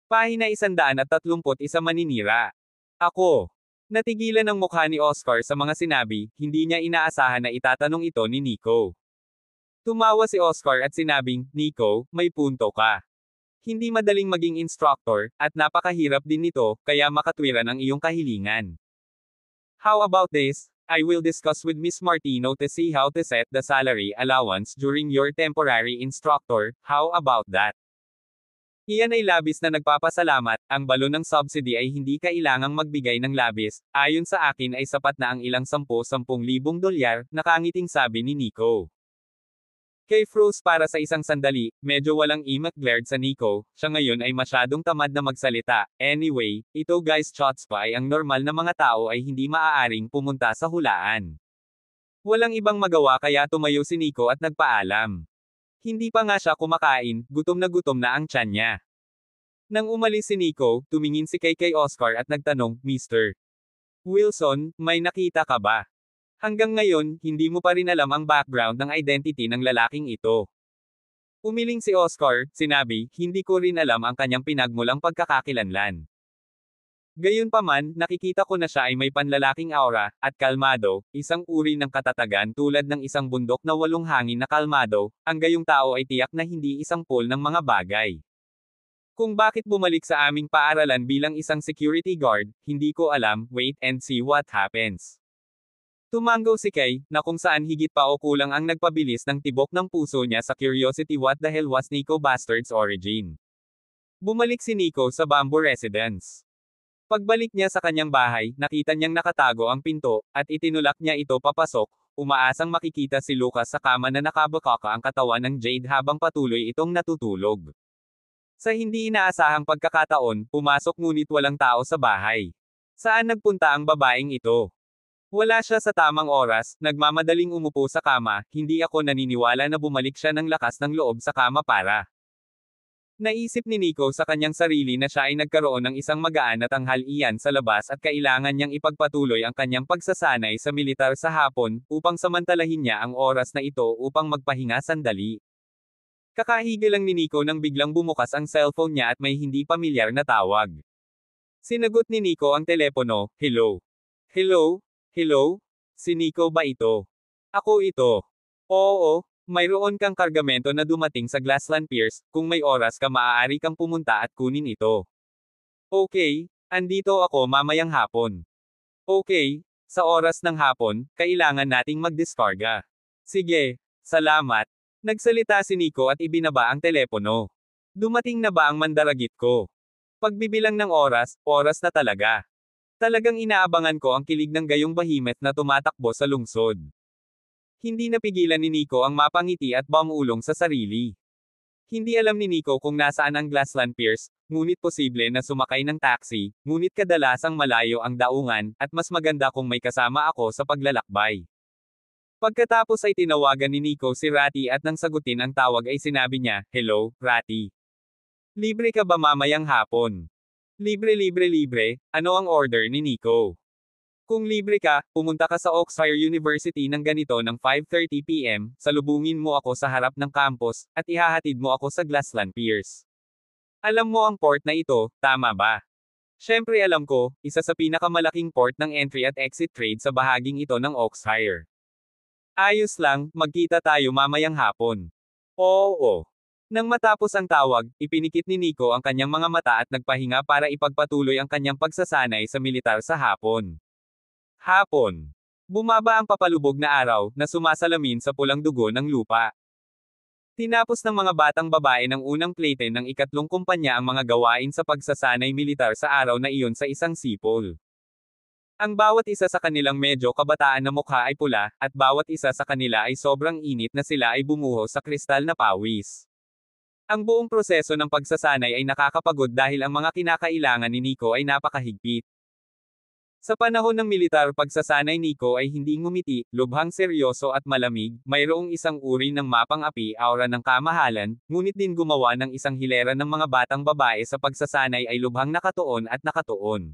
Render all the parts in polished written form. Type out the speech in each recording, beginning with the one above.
Pahina 131 maninira. Ako. Natigilan ang mukha ni Oscar sa mga sinabi, hindi niya inaasahan na itatanong ito ni Nico. Tumawa si Oscar at sinabing, Nico, may punto ka. Hindi madaling maging instructor, at napakahirap din nito, kaya makatwiran ang iyong kahilingan. How about this? I will discuss with Miss Martino to see how to set the salary allowance during your temporary instructor, how about that? Iyan ay labis na nagpapasalamat, ang balon ng subsidy ay hindi kailangang magbigay ng labis, ayon sa akin ay sapat na ang ilang 10,000 dolyar, nakangiting sabi ni Nico. Kay froze para sa isang sandali, medyo walang imak glared sa Nico, siya ngayon ay masyadong tamad na magsalita. Anyway, ito guys shots pa ay ang normal na mga tao ay hindi maaaring pumunta sa hulaan. Walang ibang magawa kaya tumayo si Nico at nagpaalam. Hindi pa nga siya kumakain, gutom na ang tiyan niya. Nang umalis si Nico, tumingin si kay Oscar at nagtanong, Mr. Wilson, may nakita ka ba? Hanggang ngayon, hindi mo pa rin alam ang background ng identity ng lalaking ito. Umiling si Oscar, sinabi, hindi ko rin alam ang kanyang pinagmulang pagkakakilanlan. Gayunpaman, nakikita ko na siya ay may panlalaking aura, at kalmado, isang uri ng katatagan tulad ng isang bundok na walong hangin na kalmado, ang gayong tao ay tiyak na hindi isang pool ng mga bagay. Kung bakit bumalik sa aming paaralan bilang isang security guard, hindi ko alam, wait and see what happens. Tumango si Kay, na kung saan higit pa o kulang ang nagpabilis ng tibok ng puso niya sa curiosity what the hell was Nico Bastard's origin. Bumalik si Nico sa Bamboo Residence. Pagbalik niya sa kanyang bahay, nakita niyang nakatago ang pinto, at itinulak niya ito papasok, umaasang makikita si Lucas sa kama na nakabakaka ang katawan ng Jade habang patuloy itong natutulog. Sa hindi inaasahang pagkakataon, pumasok ngunit walang tao sa bahay. Saan nagpunta ang babaeng ito? Wala siya sa tamang oras, nagmamadaling umupo sa kama, hindi ako naniniwala na bumalik siya ng lakas ng loob sa kama para. Naisip ni Nico sa kanyang sarili na siya ay nagkaroon ng isang magaan na tanghalian sa labas at kailangan niyang ipagpatuloy ang kanyang pagsasanay sa militar sa hapon, upang samantalahin niya ang oras na ito upang magpahinga sandali. Kakahigil lang ni Nico nang biglang bumukas ang cellphone niya at may hindi pamilyar na tawag. Sinagot ni Nico ang telepono, hello. Hello? Hello? Si Nico ba ito? Ako ito. Oo, mayroon kang kargamento na dumating sa Glassland Piers, kung may oras ka maaari kang pumunta at kunin ito. Okay, andito ako mamayang hapon. Okay, sa oras ng hapon, kailangan nating magdiskarga. Sige, salamat. Nagsalita si Nico at ibinaba ang telepono. Dumating na ba ang mandaragit ko? Pagbibilang ng oras, oras na talaga. Talagang inaabangan ko ang kilig ng gayong behemoth na tumatakbo sa lungsod. Hindi napigilan ni Nico ang mapangiti at bumulong sa sarili. Hindi alam ni Nico kung nasaan ang Glassland Piers, ngunit posible na sumakay ng taxi, ngunit kadalasang malayo ang daungan, at mas maganda kung may kasama ako sa paglalakbay. Pagkatapos ay tinawagan ni Nico si Ratty at nang sagutin ang tawag ay sinabi niya, hello, Ratty. Libre ka ba mamayang hapon? Libre, ano ang order ni Nico? Kung libre ka, pumunta ka sa Oxford University ng ganito ng 5:30 PM, salubungin mo ako sa harap ng campus, at ihahatid mo ako sa Glassland Piers. Alam mo ang port na ito, tama ba? Siyempre alam ko, isa sa pinakamalaking port ng entry at exit trade sa bahaging ito ng Oxford. Ayos lang, magkita tayo mamayang hapon. Oo. Nang matapos ang tawag, ipinikit ni Nico ang kanyang mga mata at nagpahinga para ipagpatuloy ang kanyang pagsasanay sa militar sa hapon. Hapon. Bumaba ang papalubog na araw, na sumasalamin sa pulang dugo ng lupa. Tinapos ng mga batang babae ng unang plate ng ikatlong kumpanya ang mga gawain sa pagsasanay militar sa araw na iyon sa isang sipol. Ang bawat isa sa kanilang medyo kabataan na mukha ay pula, at bawat isa sa kanila ay sobrang init na sila ay bumuhos sa kristal na pawis. Ang buong proseso ng pagsasanay ay nakakapagod dahil ang mga kinakailangan ni Nico ay napakahigpit. Sa panahon ng militar pagsasanay Nico ay hindi ngumiti, lubhang seryoso at malamig, mayroong isang uri ng mapang-api aura ng kamahalan, ngunit din gumawa ng isang hilera ng mga batang babae sa pagsasanay ay lubhang nakatuon at nakatuon.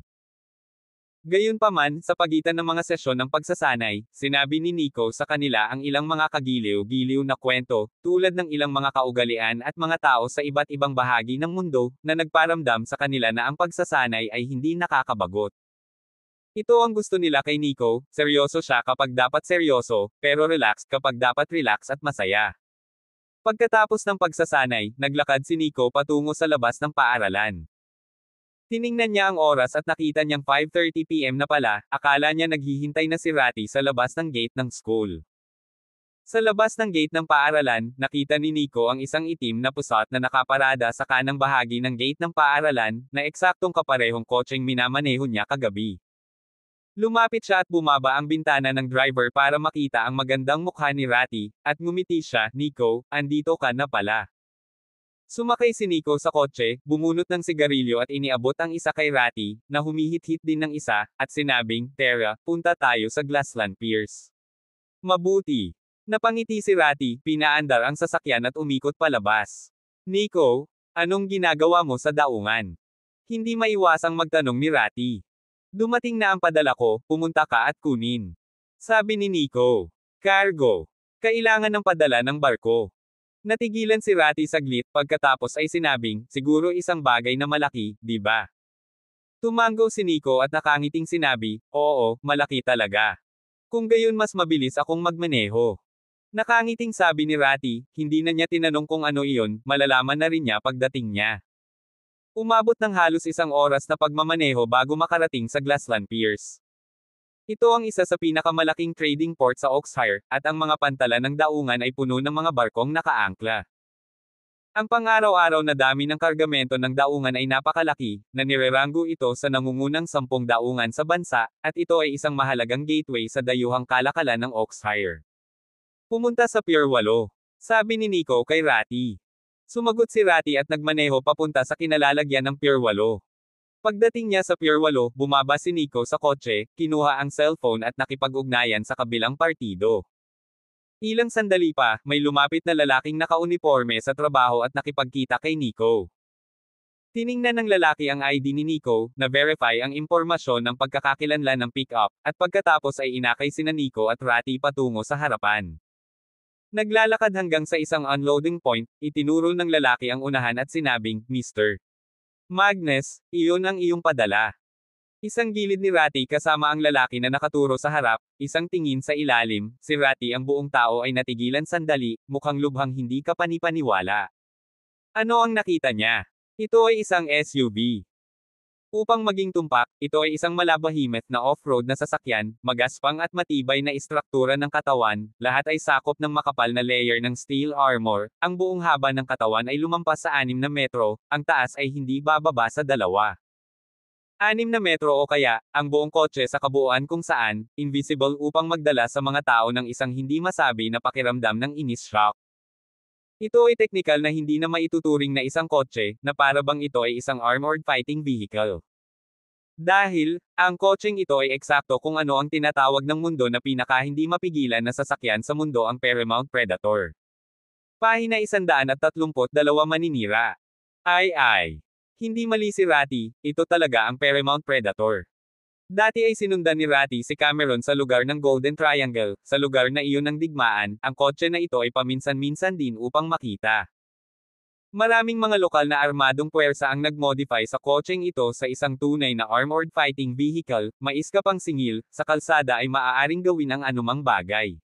Gayunpaman, sa pagitan ng mga sesyon ng pagsasanay, sinabi ni Nico sa kanila ang ilang mga kagiliw-giliw na kwento, tulad ng ilang mga kaugalian at mga tao sa iba't ibang bahagi ng mundo, na nagparamdam sa kanila na ang pagsasanay ay hindi nakakabagot. Ito ang gusto nila kay Nico, seryoso siya kapag dapat seryoso, pero relaxed kapag dapat relax at masaya. Pagkatapos ng pagsasanay, naglakad si Nico patungo sa labas ng paaralan. Tiningnan niya ang oras at nakita niyang 5:30 PM na pala, akala niya naghihintay na si Ratty sa labas ng gate ng school. Sa labas ng gate ng paaralan, nakita ni Nico ang isang itim na pusat na nakaparada sa kanang bahagi ng gate ng paaralan, na eksaktong kaparehong kotseng minamaneho niya kagabi. Lumapit siya at bumaba ang bintana ng driver para makita ang magandang mukha ni Ratty, at ngumiti siya, "Nico, andito ka na pala." Sumakay si Nico sa kotse, bumunot ng sigarilyo at iniabot ang isa kay Ratty, na humihit-hit din ng isa, at sinabing, "Tara, punta tayo sa Glassland Piers." Mabuti. Napangiti si Ratty, pinaandar ang sasakyan at umikot palabas. "Nico, anong ginagawa mo sa daungan?" Hindi maiwasang magtanong ni Ratty. "Dumating na ang padala ko, pumunta ka at kunin." Sabi ni Nico. "Cargo. Kailangan ng padala ng barko." Natigilan si Ratty saglit, pagkatapos ay sinabing, "Siguro isang bagay na malaki, di ba?" Tumango si Nico at nakangiting sinabi, "Oo, malaki talaga. Kung gayon mas mabilis akong magmaneho." Nakangiting sabi ni Ratty, hindi na niya tinanong kung ano iyon, malalaman na rin niya pagdating niya. Umabot ng halos isang oras na pagmamaneho bago makarating sa Glassland Piers. Ito ang isa sa pinakamalaking trading port sa Oxfire, at ang mga pantalan ng daungan ay puno ng mga barkong nakaangkla. Ang pang-araw-araw na dami ng kargamento ng daungan ay napakalaki, na nireranggo ito sa nangungunang 10 daungan sa bansa, at ito ay isang mahalagang gateway sa dayuhang kalakalan ng Oxfire. "Pumunta sa Pier 8. Sabi ni Nico kay Ratty. Sumagot si Ratty at nagmaneho papunta sa kinalalagyan ng Pier 8. Pagdating niya sa Pier 8, bumaba si Nico sa kotse, kinuha ang cellphone at nakipag-ugnayan sa kabilang partido. Ilang sandali pa, may lumapit na lalaking nakauniporme sa trabaho at nakipagkita kay Nico. Tiningnan ng lalaki ang ID ni Nico, na-verify ang impormasyon ng pagkakakilanlan ng pick-up, at pagkatapos ay inakay sina Nico at Ratty patungo sa harapan. Naglalakad hanggang sa isang unloading point, itinuro ng lalaki ang unahan at sinabing, "Mr. Magnus, iyon ang iyong padala." Isang gilid ni Ratty kasama ang lalaki na nakaturo sa harap, isang tingin sa ilalim, si Ratty ang buong tao ay natigilan sandali, mukhang lubhang hindi kapanipaniwala. Ano ang nakita niya? Ito ay isang SUV. Upang maging tumpak, ito ay isang malabahimik na off-road na sasakyan, magaspang at matibay na istruktura ng katawan, lahat ay sakop ng makapal na layer ng steel armor, ang buong haba ng katawan ay lumampas sa 6 na metro, ang taas ay hindi bababa sa 2. 6 na metro o kaya, ang buong kotse sa kabuuan kung saan, invisible upang magdala sa mga tao ng isang hindi masabi na pakiramdam ng inis shock. Ito ay teknikal na hindi na maituturing na isang kotse, na para bang ito ay isang armored fighting vehicle. Dahil, ang kotseng ito ay eksakto kung ano ang tinatawag ng mundo na pinaka hindi mapigilan na sasakyan sa mundo, ang Paramount Predator. Pahina 132 maninira. Ay. Hindi mali si Ratty, ito talaga ang Paramount Predator. Dati ay sinundan ni Ratty si Cameron sa lugar ng Golden Triangle, sa lugar na iyon ng digmaan, ang kotse na ito ay paminsan-minsan din upang makita. Maraming mga lokal na armadong puwersa ang nag-modify sa kotseng ito sa isang tunay na armored fighting vehicle, mais ka pang singil, sa kalsada ay maaaring gawin ang anumang bagay.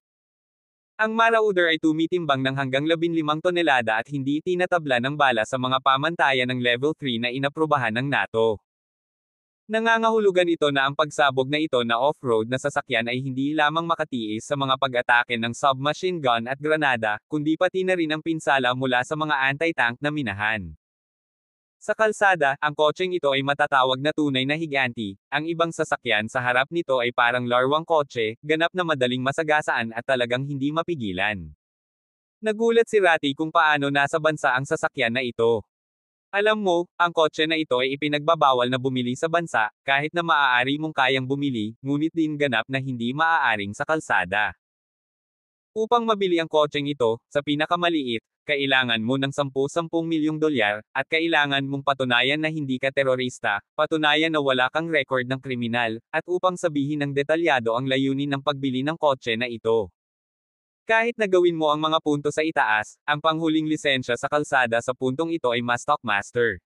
Ang Marauder ay tumitimbang ng hanggang 15 tonelada at hindi tinatabla ng bala sa mga pamantayan ng Level 3 na inaprubahan ng NATO. Nangangahulugan ito na ang pagsabog na ito na off-road na sasakyan ay hindi lamang makatiis sa mga pag-atake ng submachine gun at granada, kundi pati na rin ang pinsala mula sa mga anti-tank na minahan. Sa kalsada, ang kotseng ito ay matatawag na tunay na higanti, ang ibang sasakyan sa harap nito ay parang larwang kotse, ganap na madaling masagasaan at talagang hindi mapigilan. Nagulat si Ratty kung paano nasa bansa ang sasakyan na ito. Alam mo, ang kotse na ito ay ipinagbabawal na bumili sa bansa, kahit na maaari mong kayang bumili, ngunit din ganap na hindi maaaring sa kalsada. Upang mabili ang kotseng ito, sa pinakamaliit, kailangan mo ng 10 milyong dolyar, at kailangan mong patunayan na hindi ka terorista, patunayan na wala kang record ng kriminal, at upang sabihin ng detalyado ang layunin ng pagbili ng kotse na ito. Kahit na gawin mo ang mga punto sa itaas, ang panghuling lisensya sa kalsada sa puntong ito ay mas Stockmaster.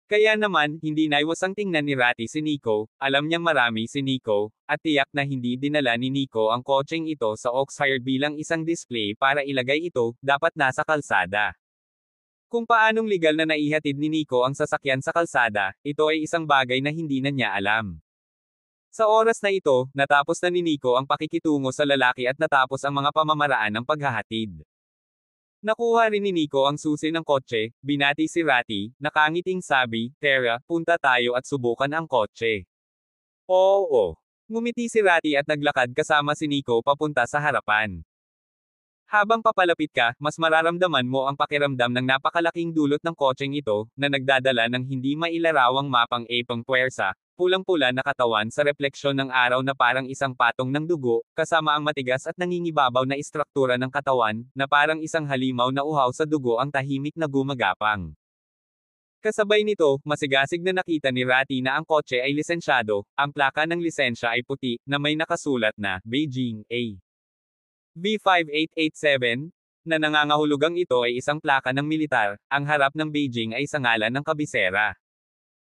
Kaya naman, hindi naiwasang tingnan ni Ratty si Nico, alam niyang marami si Nico, at tiyak na hindi dinala ni Nico ang kotseng ito sa Oxfire bilang isang display para ilagay ito, dapat nasa kalsada. Kung paanong legal na naihatid ni Nico ang sasakyan sa kalsada, ito ay isang bagay na hindi na niya alam. Sa oras na ito, natapos na ni Nico ang pakikitungo sa lalaki at natapos ang mga pamamaraan ng paghahatid. Nakuha rin ni Nico ang susi ng kotse, binati si Ratty, nakangiting sabi, "Tara, punta tayo at subukan ang kotse." Oo. Ngumiti si Ratty at naglakad kasama si Nico papunta sa harapan. Habang papalapit ka, mas mararamdaman mo ang pakiramdam ng napakalaking dulot ng kotseng ito, na nagdadala ng hindi mailarawang mapang epang puwersa, pulang-pula na katawan sa refleksyon ng araw na parang isang patong ng dugo, kasama ang matigas at nangingibabaw na istruktura ng katawan, na parang isang halimaw na uhaw sa dugo ang tahimik na gumagapang. Kasabay nito, masigasig na nakita ni Ratty na ang kotse ay lisensyado, ang plaka ng lisensya ay puti, na may nakasulat na, Beijing, A. B5887, na nangangahulugang ito ay isang plaka ng militar, ang harap ng Beijing ay sa ngalan ng kabisera.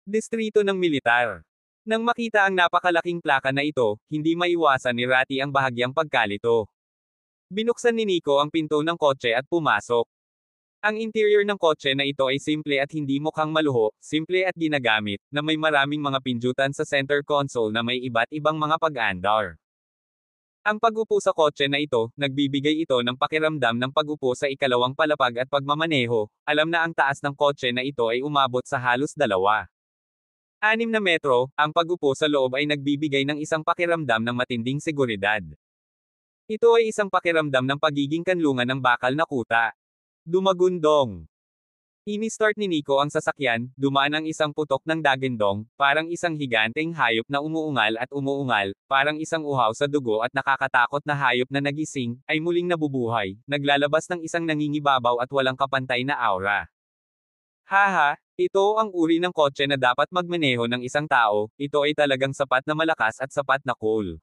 Distrito ng militar. Nang makita ang napakalaking plaka na ito, hindi maiwasan ni Ratty ang bahagyang pagkalito. Binuksan ni Nico ang pinto ng kotse at pumasok. Ang interior ng kotse na ito ay simple at hindi mukhang maluho, simple at ginagamit, na may maraming mga pindutan sa center console na may iba't ibang mga pag-andar. Ang pag-upo sa kotse na ito, nagbibigay ito ng pakiramdam ng pag-upo sa ikalawang palapag at pagmamaneho, alam na ang taas ng kotse na ito ay umabot sa halos 2. 6 na metro, ang pag-upo sa loob ay nagbibigay ng isang pakiramdam ng matinding seguridad. Ito ay isang pakiramdam ng pagiging kanlungan ng bakal na kuta. Dumagundong. Ini-start ni Nico ang sasakyan, dumaan ang isang putok ng dagindong, parang isang higanteng hayop na umuungal, parang isang uhaw sa dugo at nakakatakot na hayop na nagising, ay muling nabubuhay, naglalabas ng isang nangingibabaw at walang kapantay na aura. Haha, ito ang uri ng kotse na dapat magmaneho ng isang tao, ito ay talagang sapat na malakas at sapat na cool.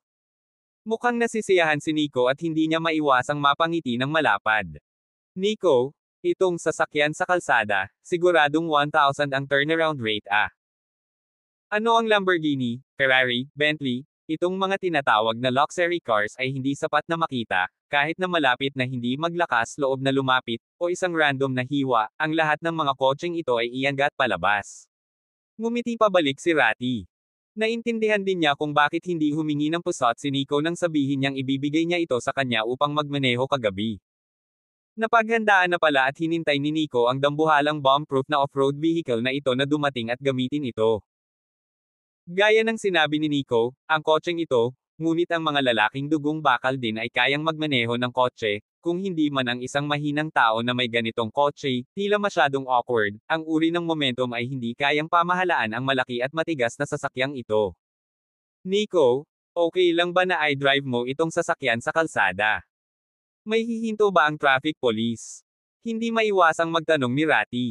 Mukhang nasisiyahan si Nico at hindi niya maiwasang mapangiti ng malapad. Nico, itong sasakyan sa kalsada, siguradong 1,000 ang turnaround rate ah. Ano ang Lamborghini, Ferrari, Bentley, itong mga tinatawag na luxury cars ay hindi sapat na makita, kahit na malapit na hindi maglakas loob na lumapit, o isang random na hiwa, ang lahat ng mga kotseng ito ay iangat palabas. Ngumiti pabalik si Ratty. Naintindihan din niya kung bakit hindi humingi ng pusot si Nico nang sabihin niyang ibibigay niya ito sa kanya upang magmaneho kagabi. Napaghandaan na pala at hinintay ni Nico ang dambuhalang bomb-proof na off-road vehicle na ito na dumating at gamitin ito. Gaya ng sinabi ni Nico, ang kotseng ito, ngunit ang mga lalaking dugong bakal din ay kayang magmaneho ng kotse, kung hindi man ang isang mahinang tao na may ganitong kotse, tila masyadong awkward, ang uri ng momentum ay hindi kayang pamahalaan ang malaki at matigas na sasakyang ito. Nico, okay lang ba na i-drive mo itong sasakyan sa kalsada? May hihinto ba ang traffic police? Hindi maiwasang magtanong ni Ratty.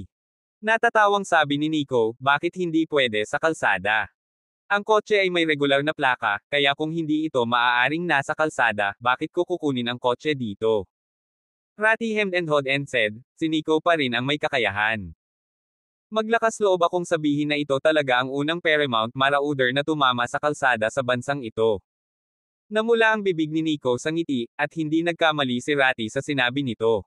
Natatawang sabi ni Nico, bakit hindi pwede sa kalsada? Ang kotse ay may regular na plaka, kaya kung hindi ito maaaring nasa kalsada, bakit ko kukunin ang kotse dito? Ratty hemmed and hawed and said, si Nico pa rin ang may kakayahan. Maglakas loob akong sabihin na ito talaga ang unang Paramount Marauder na tumama sa kalsada sa bansang ito. Namula ang bibig ni Nico sa ngiti, at hindi nagkamali si Ratty sa sinabi nito.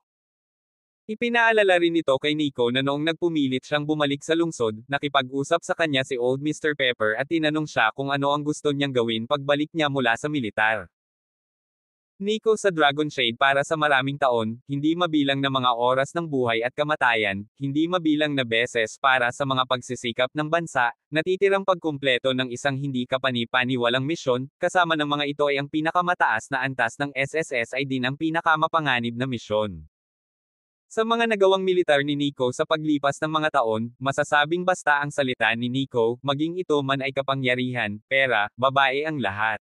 Ipinaalala rin nito kay Nico na noong nagpumilit siyang bumalik sa lungsod, nakipag-usap sa kanya si Old Mr. Pepper at tinanong siya kung ano ang gusto niyang gawin pagbalik niya mula sa militar. Nico sa Dragon Shade para sa maraming taon, hindi mabilang na mga oras ng buhay at kamatayan, hindi mabilang na beses para sa mga pagsisikap ng bansa, natitirang pagkumpleto ng isang hindi kapani-paniwalang misyon, kasama ng mga ito ay ang pinakamataas na antas ng SSS ay din ang pinakamapanganib na misyon. Sa mga nagawang militar ni Nico sa paglipas ng mga taon, masasabing basta ang salita ni Nico, maging ito man ay kapangyarihan, pera, babae ang lahat.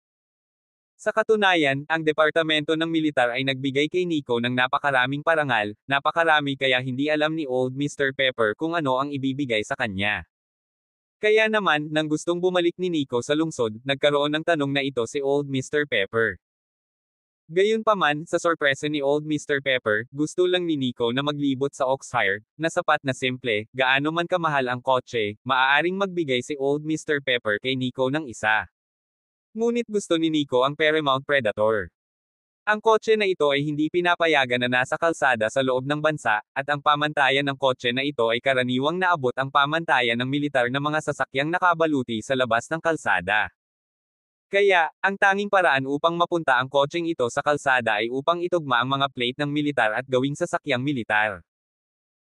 Sa katunayan, ang Departamento ng Militar ay nagbigay kay Nico ng napakaraming parangal, napakarami kaya hindi alam ni Old Mr. Pepper kung ano ang ibibigay sa kanya. Kaya naman, nang gustong bumalik ni Nico sa lungsod, nagkaroon ng tanong na ito si Old Mr. Pepper. Gayunpaman, sa sorpresa ni Old Mr. Pepper, gusto lang ni Nico na maglibot sa Oxfire, na sapat na simple, gaano man kamahal ang kotse, maaaring magbigay si Old Mr. Pepper kay Nico ng isa. Ngunit gusto ni Nico ang Paramount Predator. Ang kotse na ito ay hindi pinapayagan na nasa kalsada sa loob ng bansa, at ang pamantayan ng kotse na ito ay karaniwang naabot ang pamantayan ng militar na mga sasakyang nakabaluti sa labas ng kalsada. Kaya, ang tanging paraan upang mapunta ang kotseng ito sa kalsada ay upang itugma ang mga plate ng militar at gawing sasakyang militar.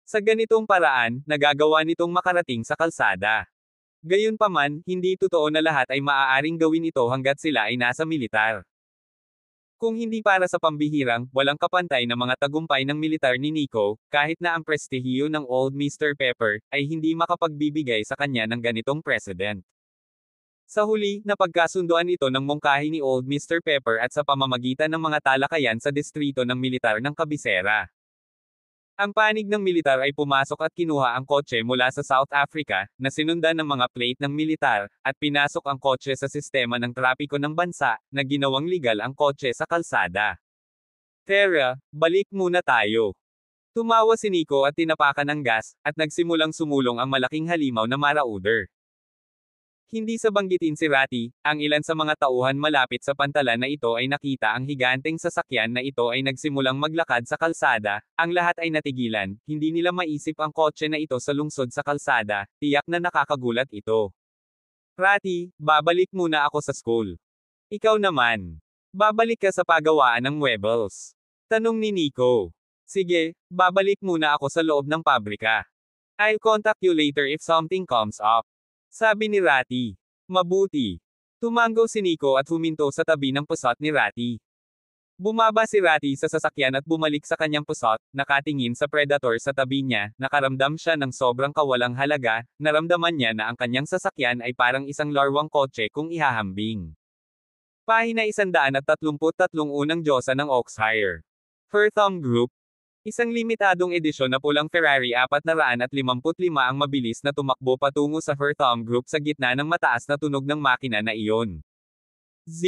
Sa ganitong paraan, nagagawa nitong makarating sa kalsada. Gayunpaman, hindi totoo na lahat ay maaaring gawin ito hanggat sila ay nasa militar. Kung hindi para sa pambihirang, walang kapantay na mga tagumpay ng militar ni Nico, kahit na ang prestihiyo ng Old Mr. Pepper, ay hindi makapagbibigay sa kanya ng ganitong precedent. Sa huli, napagkasunduan ito ng mungkahi ni Old Mr. Pepper at sa pamamagitan ng mga talakayan sa distrito ng militar ng kabisera. Ang panig ng militar ay pumasok at kinuha ang kotse mula sa South Africa, na sinundan ng mga plate ng militar, at pinasok ang kotse sa sistema ng trapiko ng bansa, na ginawang legal ang kotse sa kalsada. Tara, balik muna tayo. Tumawa si Nico at tinapakan ang gas, at nagsimulang sumulong ang malaking halimaw na marauder. Hindi sa banggitin si Ratty, ang ilan sa mga tauhan malapit sa pantalan na ito ay nakita ang higanteng sasakyan na ito ay nagsimulang maglakad sa kalsada, ang lahat ay natigilan, hindi nila maisip ang kotse na ito sa lungsod sa kalsada, tiyak na nakakagulat ito. Ratty, babalik muna ako sa school. Ikaw naman. Babalik ka sa pagawaan ng Webbles. Tanong ni Nico. Sige, babalik muna ako sa loob ng pabrika. I'll contact you later if something comes up. Sabi ni Ratty. Mabuti. Tumango si Nico at huminto sa tabi ng pusat ni Ratty. Bumaba si Ratty sa sasakyan at bumalik sa kanyang pusat, nakatingin sa Predator sa tabi niya, nakaramdam siya ng sobrang kawalang halaga, naramdaman niya na ang kanyang sasakyan ay parang isang larwang kotse kung ihahambing. Pahina 133 Unang Diyosa ng Oxfire. Firtham Group. Isang limitadong edisyon na pulang Ferrari 455 ang mabilis na tumakbo patungo sa Firtham Group sa gitna ng mataas na tunog ng makina na iyon. Z.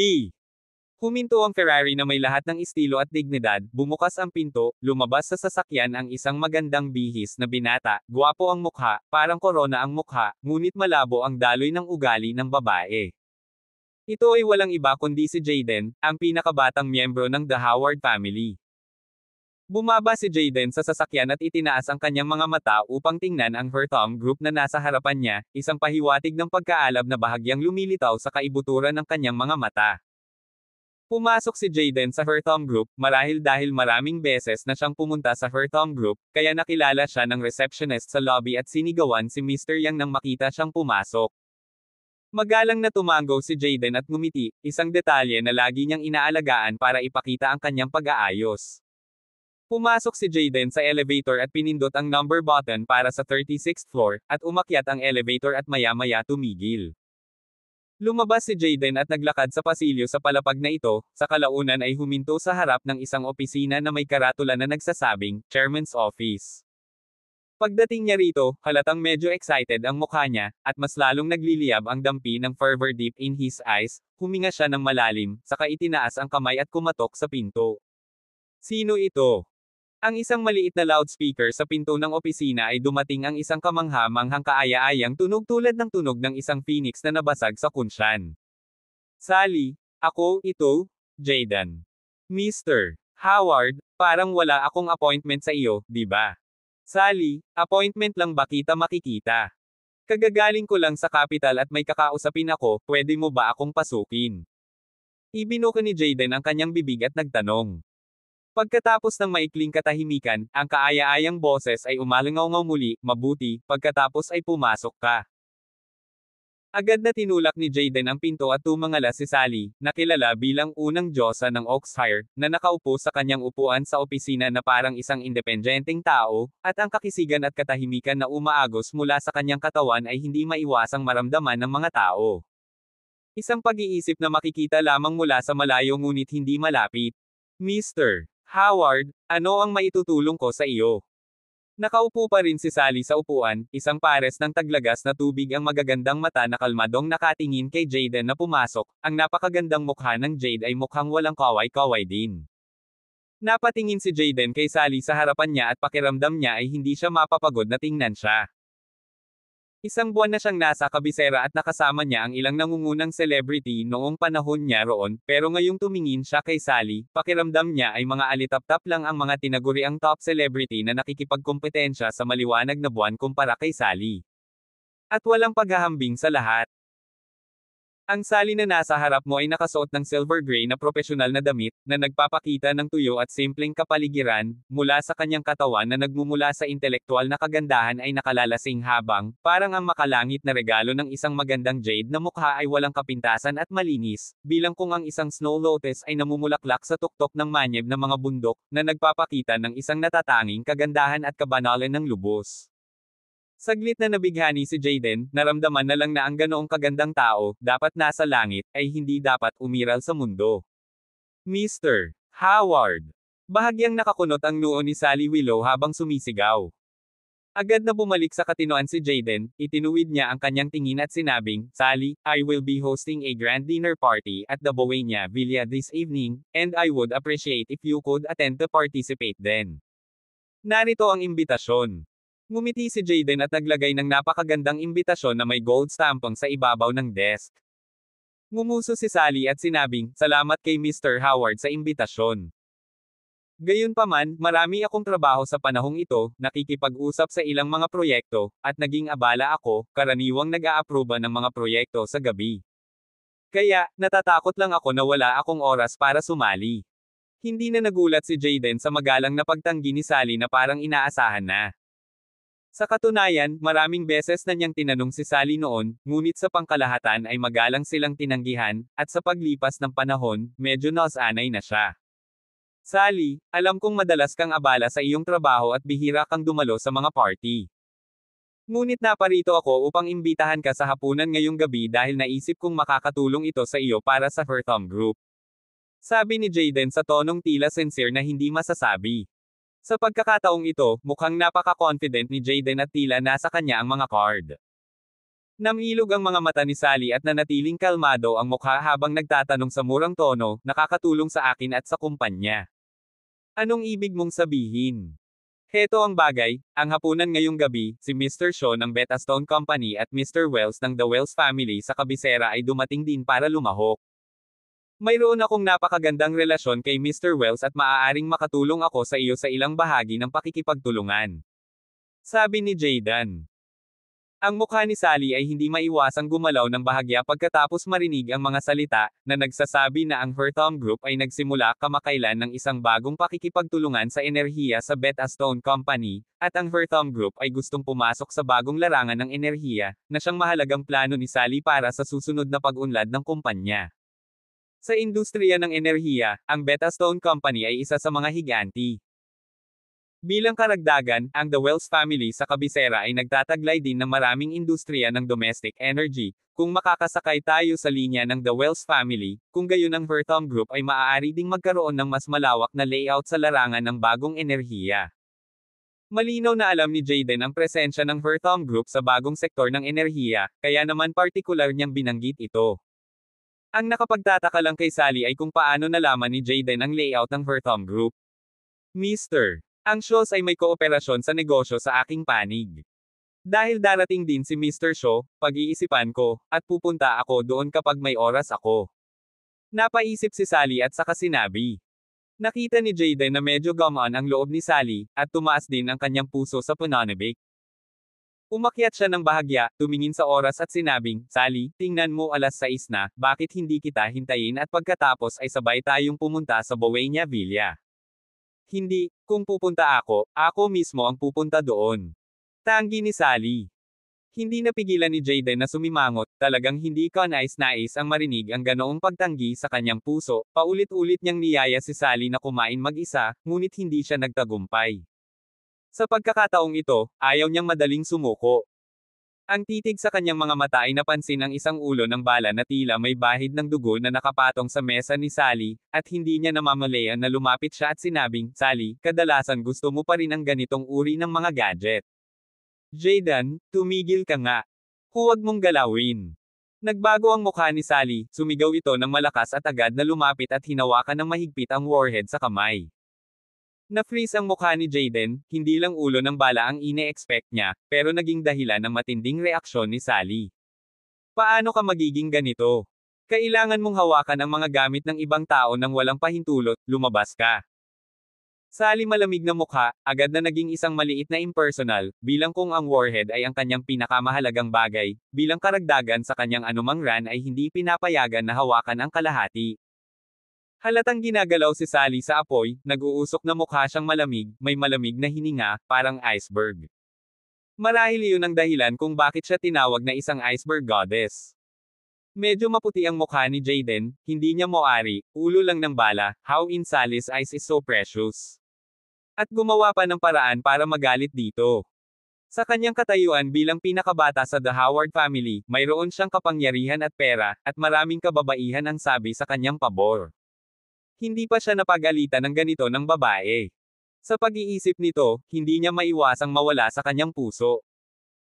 Huminto ang Ferrari na may lahat ng estilo at dignidad, bumukas ang pinto, lumabas sa sasakyan ang isang magandang bihis na binata, gwapo ang mukha, parang korona ang mukha, ngunit malabo ang daloy ng ugali ng babae. Ito ay walang iba kundi si Jayden, ang pinakabatang miyembro ng The Howard family. Bumaba si Jayden sa sasakyan at itinaas ang kanyang mga mata upang tingnan ang Firtham Group na nasa harapan niya, isang pahiwatig ng pagkaalab na bahagyang lumilitaw sa kaibuturan ng kanyang mga mata. Pumasok si Jayden sa Firtham Group, marahil dahil maraming beses na siyang pumunta sa Firtham Group, kaya nakilala siya ng receptionist sa lobby at sinigawan si Mr. Yang nang makita siyang pumasok. Magalang na tumango si Jayden at ngumiti, isang detalye na lagi niyang inaalagaan para ipakita ang kanyang pag-aayos. Pumasok si Jayden sa elevator at pinindot ang number button para sa 36th floor, at umakyat ang elevator at maya-maya tumigil. Lumabas si Jayden at naglakad sa pasilyo sa palapag na ito, sa kalaunan ay huminto sa harap ng isang opisina na may karatula na nagsasabing, Chairman's Office. Pagdating niya rito, halatang medyo excited ang mukha niya, at mas lalong nagliliyab ang dampi ng fervor deep in his eyes, huminga siya ng malalim, saka itinaas ang kamay at kumatok sa pinto. Sino ito? Ang isang maliit na loudspeaker sa pinto ng opisina ay dumating ang isang kamangha-manghang kaaya-ayang tunog tulad ng tunog ng isang phoenix na nabasag sa kunsyan. Sally, ako, ito, Jayden. Mr. Howard, parang wala akong appointment sa iyo, di ba? Sally, appointment lang ba kita makikita? Kagagaling ko lang sa capital at may kakausapin ako, pwede mo ba akong pasukin? Ibinuka ni Jayden ang kanyang bibig at nagtanong. Pagkatapos ng maikling katahimikan, ang kaaya-ayang boses ay umalingaw muli, mabuti, pagkatapos ay pumasok ka. Agad na tinulak ni Jayden ang pinto at tumangala si Sally, na kilala bilang unang diyosa ng Oxfire, na nakaupo sa kanyang upuan sa opisina na parang isang independenteng tao, at ang kakisigan at katahimikan na umaagos mula sa kanyang katawan ay hindi maiwasang maramdaman ng mga tao. Isang pag-iisip na makikita lamang mula sa malayo ngunit hindi malapit. Mr. Howard, ano ang maitutulong ko sa iyo? Nakaupo pa rin si Sally sa upuan, isang pares ng taglagas na tubig ang magagandang mata na kalmadong nakatingin kay Jaden na pumasok, ang napakagandang mukha ng Jade ay mukhang walang kaway-kaway din. Napatingin si Jaden kay Sally sa harapan niya at pakiramdam niya ay hindi siya mapapagod na tingnan siya. Isang buwan na siyang nasa kabisera at nakasama niya ang ilang nangungunang celebrity noong panahon niya roon, pero ngayong tumingin siya kay Sally, pakiramdam niya ay mga alitap-tap lang ang mga tinaguriang top celebrity na nakikipagkompetensya sa maliwanag na buwan kumpara kay Sally. At walang paghahambing sa lahat. Ang Sally na nasa harap mo ay nakasuot ng silver gray na propesyonal na damit, na nagpapakita ng tuyo at simpleng kapaligiran, mula sa kanyang katawan na nagmumula sa intelektual na kagandahan ay nakalalasing habang, parang ang makalangit na regalo ng isang magandang jade na mukha ay walang kapintasan at malinis, bilang kung ang isang snow lotus ay namumulaklak sa tuktok ng manyeb ng mga bundok, na nagpapakita ng isang natatanging kagandahan at kabanalan ng lubos. Saglit na nabighani si Jaden, naramdaman na lang na ang ganoong kagandang tao, dapat nasa langit, ay hindi dapat umiral sa mundo. Mr. Howard. Bahagyang nakakunot ang noo ni Sally Willow habang sumisigaw. Agad na bumalik sa katinoan si Jaden, itinuwid niya ang kanyang tingin at sinabing, Sally, I will be hosting a grand dinner party at the Buena Villa this evening, and I would appreciate if you could attend to participate then. Narito ang imbitasyon. Ngumiti si Jaden at naglagay ng napakagandang imbitasyon na may gold stampang sa ibabaw ng desk. Ngumuso si Sally at sinabing, salamat kay Mr. Howard sa imbitasyon. Gayunpaman, marami akong trabaho sa panahong ito, nakikipag-usap sa ilang mga proyekto, at naging abala ako, karaniwang nag-aaproba ng mga proyekto sa gabi. Kaya, natatakot lang ako na wala akong oras para sumali. Hindi na nagulat si Jaden sa magalang na pagtanggi ni Sally na parang inaasahan na. Sa katunayan, maraming beses na niyang tinanong si Sally noon, ngunit sa pangkalahatan ay magalang silang tinanggihan, at sa paglipas ng panahon, medyo nasanay na siya. Sally, alam kong madalas kang abala sa iyong trabaho at bihira kang dumalo sa mga party. Ngunit naparito ako upang imbitahan ka sa hapunan ngayong gabi dahil naisip kong makakatulong ito sa iyo para sa Hertham Group. Sabi ni Jaden sa tonong tila sincere na hindi masasabi. Sa pagkakataong ito, mukhang napaka-confident ni Jaden at tila nasa kanya ang mga card. Namilog ang mga mata ni Sally at nanatiling kalmado ang mukha habang nagtatanong sa murang tono, nakakatulong sa akin at sa kumpanya. Anong ibig mong sabihin? Heto ang bagay, ang hapunan ngayong gabi, si Mr. Shaw ng Beta Stone Company at Mr. Wells ng The Wells Family sa kabisera ay dumating din para lumahok. Mayroon akong napakagandang relasyon kay Mr. Wells at maaaring makatulong ako sa iyo sa ilang bahagi ng pakikipagtulungan. Sabi ni Jaden. Ang mukha ni Sally ay hindi maiwasang gumalaw ng bahagya pagkatapos marinig ang mga salita, na nagsasabi na ang Hertham Group ay nagsimula kamakailan ng isang bagong pakikipagtulungan sa enerhiya sa Beta Stone Company, at ang Hertham Group ay gustong pumasok sa bagong larangan ng enerhiya, na siyang mahalagang plano ni Sally para sa susunod na pag-unlad ng kumpanya. Sa industriya ng enerhiya, ang Beta Stone Company ay isa sa mga higanti. Bilang karagdagan, ang The Wells Family sa kabisera ay nagtataglay din ng maraming industriya ng domestic energy. Kung makakasakay tayo sa linya ng The Wells Family, kung gayon ang Hertham Group ay maaari ding magkaroon ng mas malawak na layout sa larangan ng bagong enerhiya. Malinaw na alam ni Jaden ang presensya ng Hertham Group sa bagong sektor ng enerhiya, kaya naman partikular niyang binanggit ito. Ang nakapagtataka lang kay Sally ay kung paano nalaman ni Jaden ang layout ng Hertham Group. Mr. Ang Shaws ay may kooperasyon sa negosyo sa aking panig. Dahil darating din si Mr. Shaw, pag-iisipan ko, at pupunta ako doon kapag may oras ako. Napaisip si Sally at saka sinabi. Nakita ni Jaden na medyo gumaan ang loob ni Sally, at tumaas din ang kanyang puso sa pananabik. Umakyat siya ng bahagya, tumingin sa oras at sinabing, Sally, tingnan mo 6:00 na, bakit hindi kita hintayin at pagkatapos ay sabay tayong pumunta sa Buena Villa? Hindi, kung pupunta ako mismo ang pupunta doon. Tanggi ni Sally. Hindi napigilan ni Jaden na sumimangot, talagang hindi kanais-nais ang marinig ang ganoong pagtanggi sa kanyang puso, paulit-ulit niyang niyaya si Sally na kumain mag-isa, ngunit hindi siya nagtagumpay. Sa pagkakataong ito, ayaw niyang madaling sumuko. Ang titig sa kanyang mga mata ay napansin ang isang ulo ng bala na tila may bahid ng dugo na nakapatong sa mesa ni Sally, at hindi niya namamalayan na lumapit siya at sinabing, Sally, kadalasan gusto mo pa rin ang ganitong uri ng mga gadget. Jayden, tumigil ka nga. Huwag mong galawin. Nagbago ang mukha ni Sally, sumigaw ito ng malakas at agad na lumapit at hinawakan ng mahigpit ang warhead sa kamay. Na-freeze ang mukha ni Jayden, hindi lang ulo ng bala ang ine-expect niya, pero naging dahilan ng matinding reaksyon ni Sally. Paano ka magiging ganito? Kailangan mong hawakan ang mga gamit ng ibang tao nang walang pahintulot, lumabas ka. Sally malamig na mukha, agad na naging isang maliit na impersonal, bilang kung ang warhead ay ang kanyang pinakamahalagang bagay, bilang karagdagan sa kanyang anumang run ay hindi pinapayagan na hawakan ang kalahati. Halatang ginagalaw si Sally sa apoy, nag-uusok na mukha siyang malamig, may malamig na hininga, parang iceberg. Marahil iyon ang dahilan kung bakit siya tinawag na isang iceberg goddess. Medyo maputi ang mukha ni Jayden, hindi niya moari, ulo lang ng bala, how in Sally's eyes is so precious. At gumawa pa ng paraan para magalit dito. Sa kanyang katayuan bilang pinakabata sa The Howard family, mayroon siyang kapangyarihan at pera, at maraming kababaihan ang sabi sa kanyang pabor. Hindi pa siya napagalitan ng ganito ng babae. Sa pag-iisip nito, hindi niya maiwasang mawala sa kanyang puso.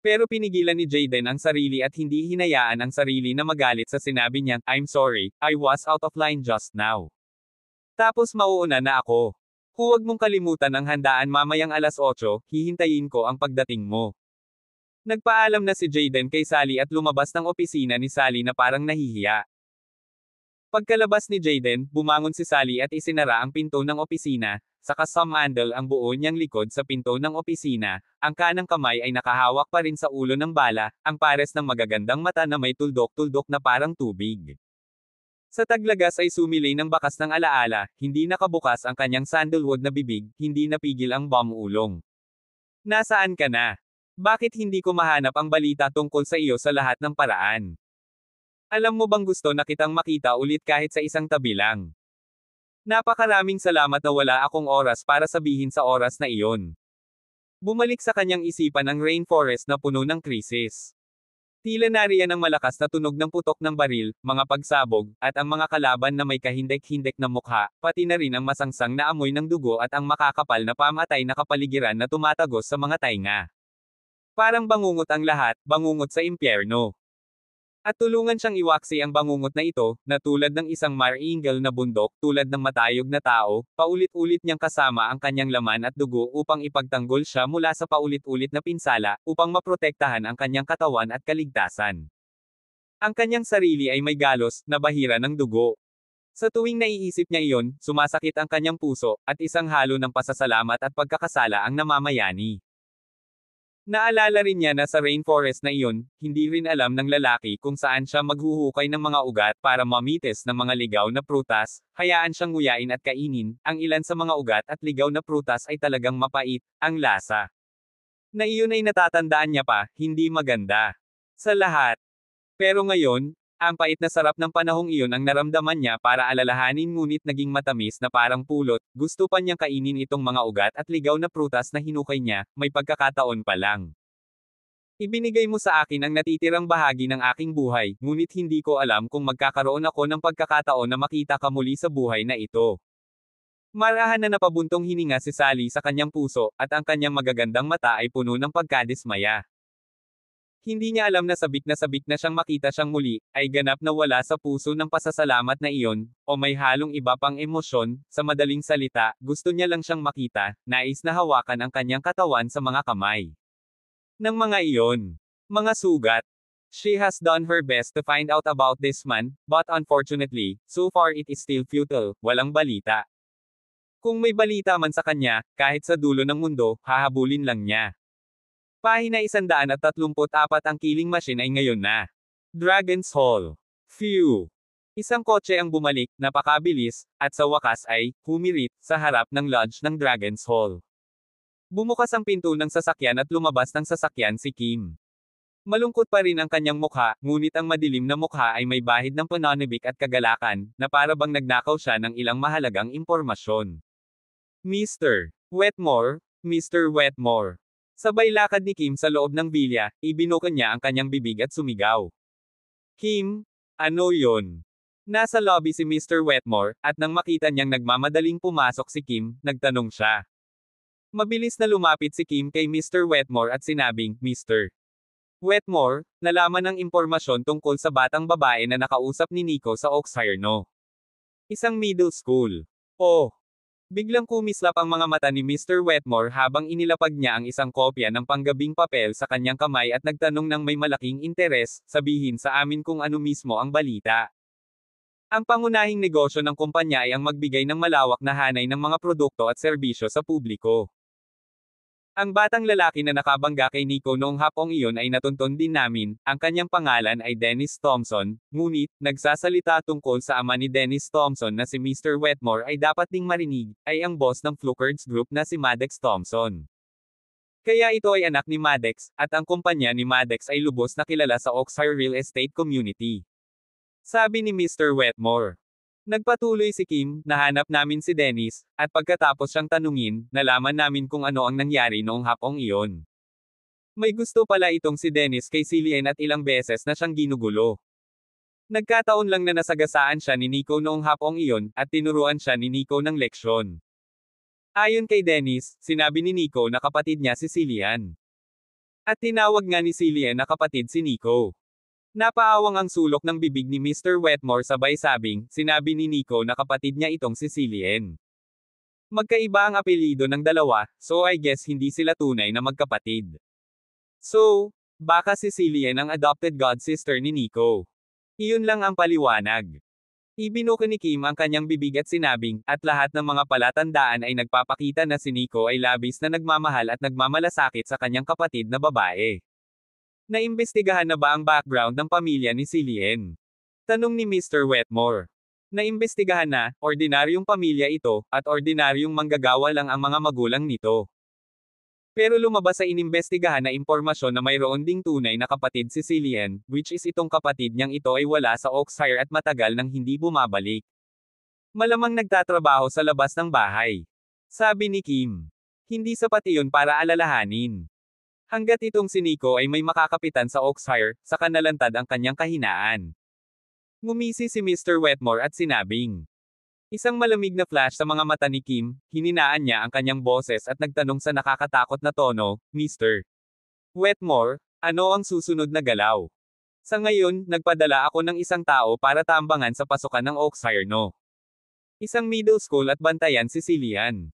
Pero pinigilan ni Jayden ang sarili at hindi hinayaan ang sarili na magalit sa sinabi niya, I'm sorry, I was out of line just now. Tapos mauuna na ako. Huwag mong kalimutan ang handaan mamayang 8:00, hihintayin ko ang pagdating mo. Nagpaalam na si Jayden kay Sally at lumabas ng opisina ni Sally na parang nahihiya. Pagkalabas ni Jayden, bumangon si Sally at isinara ang pinto ng opisina, saka sumandal ang buo niyang likod sa pinto ng opisina, ang kanang kamay ay nakahawak pa rin sa ulo ng bala, ang pares ng magagandang mata na may tuldok-tuldok na parang tubig. Sa taglagas ay sumilay ng bakas ng alaala, hindi nakabukas ang kanyang sandalwood na bibig, hindi napigil ang bomb-ulong. Nasaan ka na? Bakit hindi ko mahanap ang balita tungkol sa iyo sa lahat ng paraan? Alam mo bang gusto na kitang makita ulit kahit sa isang tabi lang? Napakaraming salamat na wala akong oras para sabihin sa oras na iyon. Bumalik sa kanyang isipan ang rainforest na puno ng krisis. Tila nariyan ang malakas na tunog ng putok ng baril, mga pagsabog, at ang mga kalaban na may kahindek-hindek na mukha, pati na rin ang masangsang na amoy ng dugo at ang makakapal na pamatay na kapaligiran na tumatagos sa mga tainga. Parang bangungot ang lahat, bangungot sa impyerno. At tulungan siyang iwaksi ang bangungot na ito, na tulad ng isang maringal na bundok, tulad ng matayog na tao, paulit-ulit niyang kasama ang kanyang laman at dugo upang ipagtanggol siya mula sa paulit-ulit na pinsala, upang maprotektahan ang kanyang katawan at kaligtasan. Ang kanyang sarili ay may galos, na bahira ng dugo. Sa tuwing naiisip niya iyon, sumasakit ang kanyang puso, at isang halo ng pasasalamat at pagkakasala ang namamayani. Naalala rin niya na sa rainforest na iyon, hindi rin alam ng lalaki kung saan siya maghuhukay ng mga ugat para mamites ng mga ligaw na prutas, hayaan siyang nguyain at kainin, ang ilan sa mga ugat at ligaw na prutas ay talagang mapait, ang lasa. Na iyon ay natatandaan niya pa, hindi maganda. Sa lahat. Pero ngayon, ang pait na sarap ng panahong iyon ang naramdaman niya para alalahanin ngunit naging matamis na parang pulot, gusto pa niyang kainin itong mga ugat at ligaw na prutas na hinukay niya, may pagkakataon pa lang. Ibinigay mo sa akin ang natitirang bahagi ng aking buhay, ngunit hindi ko alam kung magkakaroon ako ng pagkakataon na makita ka muli sa buhay na ito. Marahan na napabuntong hininga si Sally sa kanyang puso, at ang kanyang magagandang mata ay puno ng pagkadismaya. Hindi niya alam na sabik na siyang makita siyang muli, ay ganap na wala sa puso ng pasasalamat na iyon, o may halong iba pang emosyon, sa madaling salita, gusto niya lang siyang makita, nais na hawakan ang kanyang katawan sa mga kamay. Ng mga iyon. Mga sugat. She has done her best to find out about this man, but unfortunately, so far it is still futile, walang balita. Kung may balita man sa kanya, kahit sa dulo ng mundo, hahabulin lang niya. Pahina 134 ang killing machine ay ngayon na. Dragon's Hall. Phew! Isang kotse ang bumalik, napakabilis, at sa wakas ay, humirit, sa harap ng lodge ng Dragon's Hall. Bumukas ang pinto ng sasakyan at lumabas ng sasakyan si Kim. Malungkot pa rin ang kanyang mukha, ngunit ang madilim na mukha ay may bahid ng pananabik at kagalakan, na para bang nagnakaw siya ng ilang mahalagang impormasyon. Mr. Wetmore, Mr. Wetmore. Sabay lakad ni Kim sa loob ng bilya, ibinukan niya ang kanyang bibig at sumigaw. Kim? Ano yon? Nasa lobby si Mr. Wetmore, at nang makita niyang nagmamadaling pumasok si Kim, nagtanong siya. Mabilis na lumapit si Kim kay Mr. Wetmore at sinabing, Mr. Wetmore, nalaman ng impormasyon tungkol sa batang babae na nakausap ni Nico sa Oakshire no. Isang middle school. Oh! Biglang kumislap ang mga mata ni Mr. Wetmore habang inilapag niya ang isang kopya ng panggabing papel sa kanyang kamay at nagtanong ng may malaking interes, sabihin sa amin kung ano mismo ang balita. Ang pangunahing negosyo ng kumpanya ay ang magbigay ng malawak na hanay ng mga produkto at serbisyo sa publiko. Ang batang lalaki na nakabangga kay Nico noong hapong iyon ay natunton din namin, ang kanyang pangalan ay Dennis Thompson, ngunit, nagsasalita tungkol sa ama ni Dennis Thompson na si Mr. Wetmore ay dapat ding marinig, ay ang boss ng Fluckards Group na si Maddox Thompson. Kaya ito ay anak ni Maddox, at ang kumpanya ni Maddox ay lubos na kilala sa Oakshire Real Estate Community. Sabi ni Mr. Wetmore. Nagpatuloy si Kim, nahanap namin si Dennis, at pagkatapos siyang tanungin, nalaman namin kung ano ang nangyari noong hapong iyon. May gusto pala itong si Dennis kay Cillian at ilang beses na siyang ginugulo. Nagkataon lang na nasagasaan siya ni Nico noong hapong iyon, at tinuruan siya ni Nico ng leksyon. Ayon kay Dennis, sinabi ni Nico na kapatid niya si Cillian. At tinawag nga ni Cillian na kapatid si Nico. Napaawang ang sulok ng bibig ni Mr. Wetmore sabay sabing, sinabi ni Nico na kapatid niya itong si Cillian. Magkaiba ang apelyido ng dalawa, so I guess hindi sila tunay na magkapatid. So, baka si Cillian ang adopted god sister ni Nico. Iyon lang ang paliwanag. Ibinuka ni Kim ang kanyang bibig at sinabing, at lahat ng mga palatandaan ay nagpapakita na si Nico ay labis na nagmamahal at nagmamalasakit sa kanyang kapatid na babae. Naimbestigahan na ba ang background ng pamilya ni Cillian? Tanong ni Mr. Wetmore. Naimbestigahan na, ordinaryong pamilya ito, at ordinaryong manggagawa lang ang mga magulang nito. Pero lumabas sa inimbestigahan na impormasyon na mayroon ding tunay na kapatid si Cillian, which is itong kapatid niyang ito ay wala sa Oakshire at matagal nang hindi bumabalik. Malamang nagtatrabaho sa labas ng bahay. Sabi ni Kim. Hindi sapat iyon para alalahanin. Hanggat itong si Nico ay may makakapitan sa Oakshire, saka nalantad ang kanyang kahinaan. Ngumisi si Mr. Wetmore at sinabing. Isang malamig na flash sa mga mata ni Kim, hininaan niya ang kanyang boses at nagtanong sa nakakatakot na tono, Mr. Wetmore, ano ang susunod na galaw? Sa ngayon, nagpadala ako ng isang tao para tambangan sa pasukan ng Oakshire no. Isang middle school at bantayan si Cillian.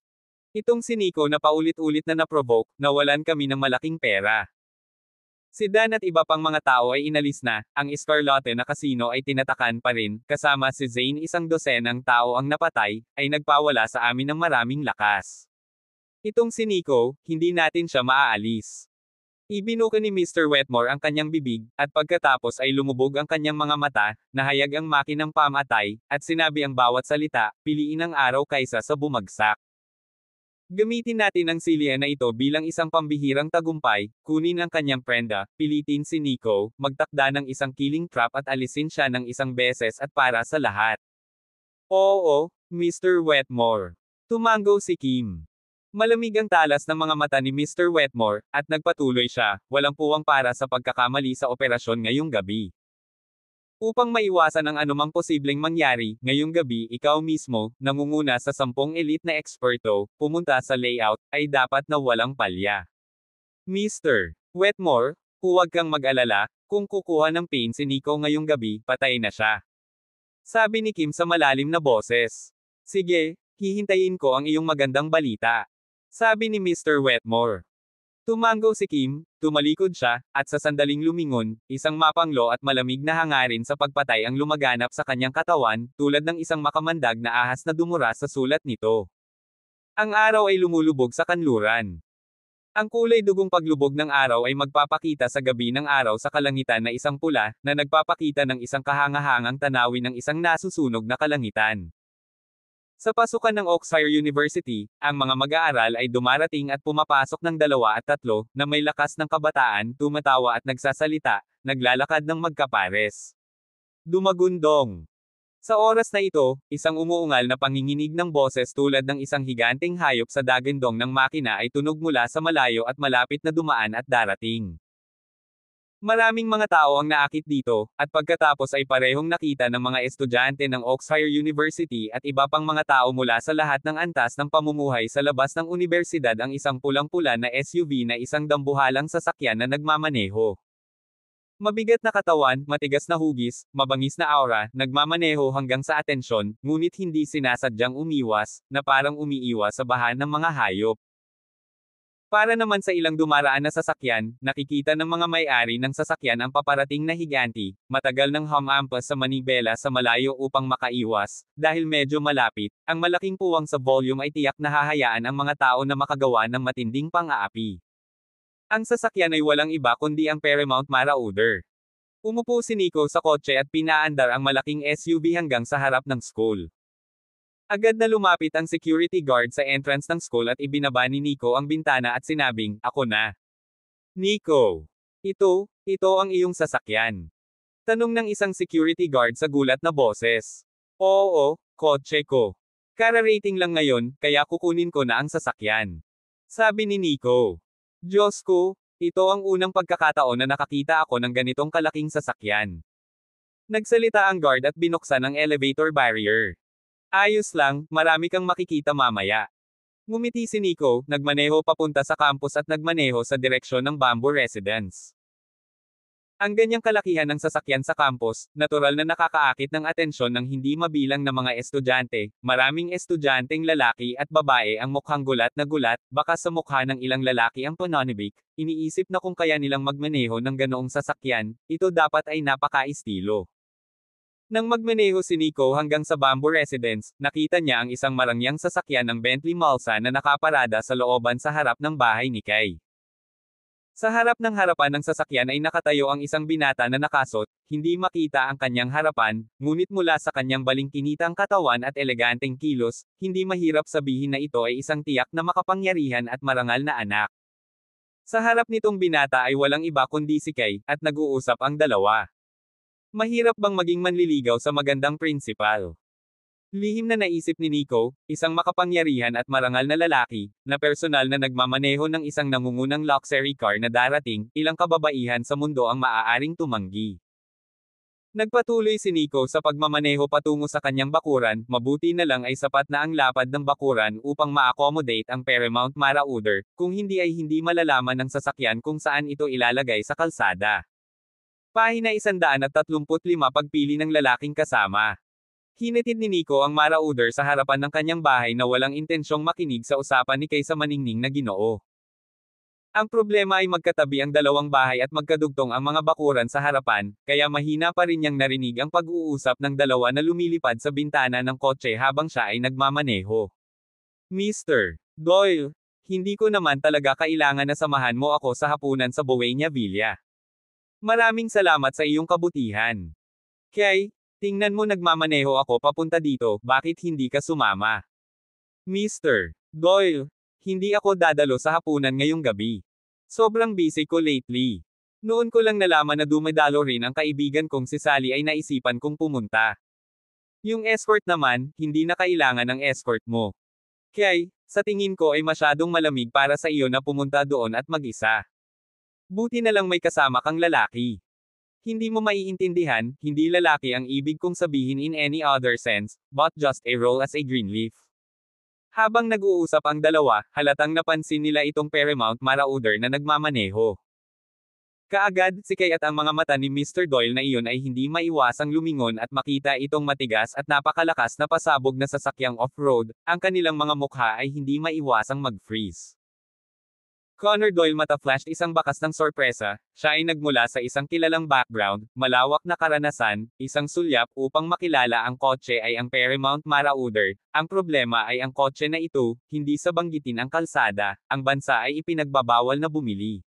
Itong si Nico na paulit-ulit na naprovoke, nawalan kami ng malaking pera. Si Dan at iba pang mga tao ay inalis na, ang Escarlate na casino ay tinatakan pa rin, kasama si Zane isang dosenang tao ang napatay, ay nagpawala sa amin ng maraming lakas. Itong si Nico, hindi natin siya maaalis. Ibinuka ni Mr. Wetmore ang kanyang bibig, at pagkatapos ay lumubog ang kanyang mga mata, nahayag ang makinang pamatay, at sinabi ang bawat salita, piliin ang araw kaysa sa bumagsak. Gamitin natin ang Cillian na ito bilang isang pambihirang tagumpay, kunin ang kanyang prenda, pilitin si Nico, magtakda ng isang killing trap at alisin siya ng isang beses at para sa lahat. Oo, Mr. Wetmore. Tumango si Kim. Malamig ang talas ng mga mata ni Mr. Wetmore, at nagpatuloy siya, walang puwang para sa pagkakamali sa operasyon ngayong gabi. Upang maiwasan ang anumang posibleng mangyari, ngayong gabi ikaw mismo, nangunguna sa 10 elite na eksperto, pumunta sa layout, ay dapat na walang palya. Mr. Wetmore, huwag kang mag-alala, kung kukuha ng pain si Nico ngayong gabi, patay na siya. Sabi ni Kim sa malalim na boses. Sige, hihintayin ko ang iyong magandang balita. Sabi ni Mr. Wetmore. Tumango si Kim, tumalikod siya, at sa sandaling lumingon, isang mapanglo at malamig na hangarin sa pagpatay ang lumaganap sa kanyang katawan, tulad ng isang makamandag na ahas na dumura sa sulat nito. Ang araw ay lumulubog sa kanluran. Ang kulay dugong paglubog ng araw ay magpapakita sa gabi ng araw sa kalangitan na isang pula, na nagpapakita ng isang kahangahangang tanawin ng isang nasusunog na kalangitan. Sa pasukan ng Oakshire University, ang mga mag-aaral ay dumarating at pumapasok ng 2 at 3, na may lakas ng kabataan, tumatawa at nagsasalita, naglalakad ng magkapares. Dumagundong. Sa oras na ito, isang umuungal na panginginig ng boses tulad ng isang higanteng hayop sa dagandong ng makina ay tunog mula sa malayo at malapit na dumaan at darating. Maraming mga tao ang naakit dito, at pagkatapos ay parehong nakita ng mga estudyante ng Oxford University at iba pang mga tao mula sa lahat ng antas ng pamumuhay sa labas ng unibersidad ang isang pulang-pula na SUV na isang dambuhalang sasakyan na nagmamaneho. Mabigat na katawan, matigas na hugis, mabangis na aura, nagmamaneho hanggang sa atensyon, ngunit hindi sinasadyang umiwas, na parang umiiwas sa bahan ng mga hayop. Para naman sa ilang dumaraan na sasakyan, nakikita ng mga may-ari ng sasakyan ang paparating na higanti, matagal ng humampas sa manibela sa malayo upang makaiwas, dahil medyo malapit, ang malaking puwang sa volume ay tiyak na hahayaan ang mga tao na makagawa ng matinding pang-aapi. Ang sasakyan ay walang iba kundi ang Paramount Marauder. Umupo si Nico sa kotse at pinaandar ang malaking SUV hanggang sa harap ng school. Agad na lumapit ang security guard sa entrance ng school at ibinaba ni Nico ang bintana at sinabing, "Ako na." "Nico, ito ang iyong sasakyan?" Tanong ng isang security guard sa gulat na boses. "Oo, kotse ko. Kara-rating lang ngayon, kaya kukunin ko na ang sasakyan." Sabi ni Nico. "Diyos ko, ito ang unang pagkakataon na nakakita ako ng ganitong kalaking sasakyan." Nagsalita ang guard at binuksan ang elevator barrier. "Ayos lang, marami kang makikita mamaya." Ngumiti si Nico, nagmaneho papunta sa campus at nagmaneho sa direksyon ng Bamboo Residence. Ang ganyang kalakihan ng sasakyan sa campus, natural na nakakaakit ng atensyon ng hindi mabilang na mga estudyante, maraming estudyanteng lalaki at babae ang mukhang gulat na gulat, baka sa mukha ng ilang lalaki ang pananibik, iniisip na kung kaya nilang magmaneho ng ganoong sasakyan, ito dapat ay napaka-estilo. Nang magmaneho si Nico hanggang sa Bamboo Residence, nakita niya ang isang marangyang sasakyan ng Bentley Mulsanne na nakaparada sa looban sa harap ng bahay ni Kay. Sa harap ng harapan ng sasakyan ay nakatayo ang isang binata na nakasot, hindi makita ang kanyang harapan, ngunit mula sa kanyang balingkinitang katawan at eleganteng kilos, hindi mahirap sabihin na ito ay isang tiyak na makapangyarihan at marangal na anak. Sa harap nitong binata ay walang iba kundi si Kay, at nag-uusap ang dalawa. Mahirap bang maging manliligaw sa magandang prinsipal? Lihim na naisip ni Nico, isang makapangyarihan at marangal na lalaki, na personal na nagmamaneho ng isang nangungunang luxury car na darating, ilang kababaihan sa mundo ang maaaring tumanggi. Nagpatuloy si Nico sa pagmamaneho patungo sa kanyang bakuran, mabuti na lang ay sapat na ang lapad ng bakuran upang ma-accommodate ang Paramount Marauder, kung hindi ay hindi malalaman ng sasakyan kung saan ito ilalagay sa kalsada. Pahina 135 pagpili ng lalaking kasama. Hinatid ni Nico ang Marauder sa harapan ng kanyang bahay na walang intensyong makinig sa usapan ni Kay sa maningning na Ginoo. Ang problema ay magkatabi ang dalawang bahay at magkadugtong ang mga bakuran sa harapan, kaya mahina pa rin niyang narinig ang pag-uusap ng dalawa na lumilipad sa bintana ng kotse habang siya ay nagmamaneho. "Mr. Doyle, hindi ko naman talaga kailangan na samahan mo ako sa hapunan sa Buena Villa. Maraming salamat sa iyong kabutihan. Kay, tingnan mo nagmamaneho ako papunta dito, bakit hindi ka sumama?" "Mr. Doyle, hindi ako dadalo sa hapunan ngayong gabi. Sobrang busy ko lately. Noon ko lang nalaman na dumadalo rin ang kaibigan kong si Sally ay naisipan kong pumunta. Yung escort naman, hindi na kailangan ng escort mo. Kay, sa tingin ko ay masyadong malamig para sa iyo na pumunta doon at mag-isa. Buti na lang may kasama kang lalaki. Hindi mo maiintindihan, hindi lalaki ang ibig kong sabihin in any other sense, but just a role as a greenleaf." Habang nag-uusap ang dalawa, halatang napansin nila itong Paramount Marauder na nagmamaneho. Kaagad, si Kay at ang mga mata ni Mr. Doyle na iyon ay hindi maiwasang lumingon at makita itong matigas at napakalakas na pasabog na sasakyang off-road, ang kanilang mga mukha ay hindi maiwasang mag-freeze. Connor Doyle mata-flashed isang bakas ng sorpresa, siya ay nagmula sa isang kilalang background, malawak na karanasan, isang sulyap upang makilala ang kotse ay ang Paramount Marauder. Ang problema ay ang kotse na ito, hindi sa banggitin ang kalsada, ang bansa ay ipinagbabawal na bumili.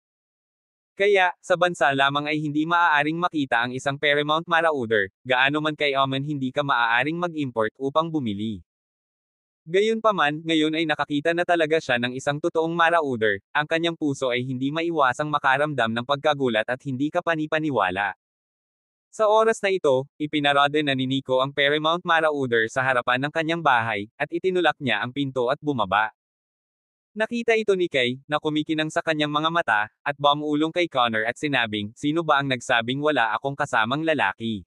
Kaya, sa bansa lamang ay hindi maaaring makita ang isang Paramount Marauder, gaano man kayaman hindi ka maaaring mag-import upang bumili. Gayunpaman, ngayon ay nakakita na talaga siya ng isang totoong Marauder, ang kanyang puso ay hindi maiwasang makaramdam ng pagkagulat at hindi ka panipaniwala. Sa oras na ito, ipinarada na ni Nico ang Paramount Marauder sa harapan ng kanyang bahay, at itinulak niya ang pinto at bumaba. Nakita ito ni Kay, na kumikinang sa kanyang mga mata, at bumulong kay Connor at sinabing, "Sino ba ang nagsabing wala akong kasamang lalaki?"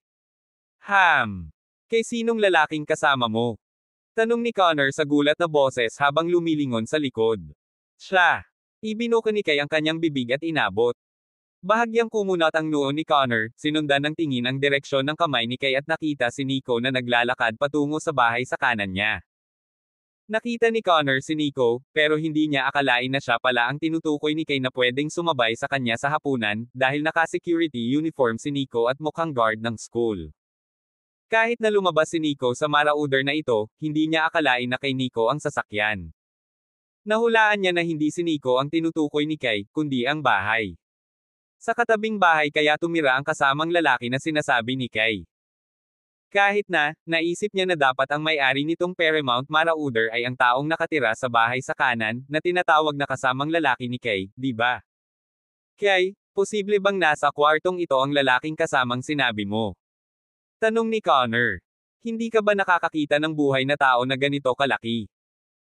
Kay sinong lalaking kasama mo? Tanong ni Connor sa gulat na boses habang lumilingon sa likod. Siya. Ibinuka ni Kay ang kanyang bibig at inabot. Bahagyang kumunat ang noo ni Connor, sinundan ng tingin ang direksyon ng kamay ni Kay at nakita si Nico na naglalakad patungo sa bahay sa kanan niya. Nakita ni Connor si Nico, pero hindi niya akalain na siya pala ang tinutukoy ni Kay na pwedeng sumabay sa kanya sa hapunan, dahil naka-security uniform si Nico at mukhang guard ng school. Kahit na lumabas si Nico sa marauder na ito, hindi niya akalain na kay Nico ang sasakyan. Nahulaan niya na hindi si Nico ang tinutukoy ni Kay, kundi ang bahay. Sa katabing bahay kaya tumira ang kasamang lalaki na sinasabi ni Kay. Kahit na, naisip niya na dapat ang may-ari nitong Paramount Marauder ay ang taong nakatira sa bahay sa kanan, na tinatawag na kasamang lalaki ni Kay, di ba? Kay, posible bang nasa kwartong ito ang lalaking kasamang sinabi mo? Tanong ni Connor. Hindi ka ba nakakakita ng buhay na tao na ganito kalaki?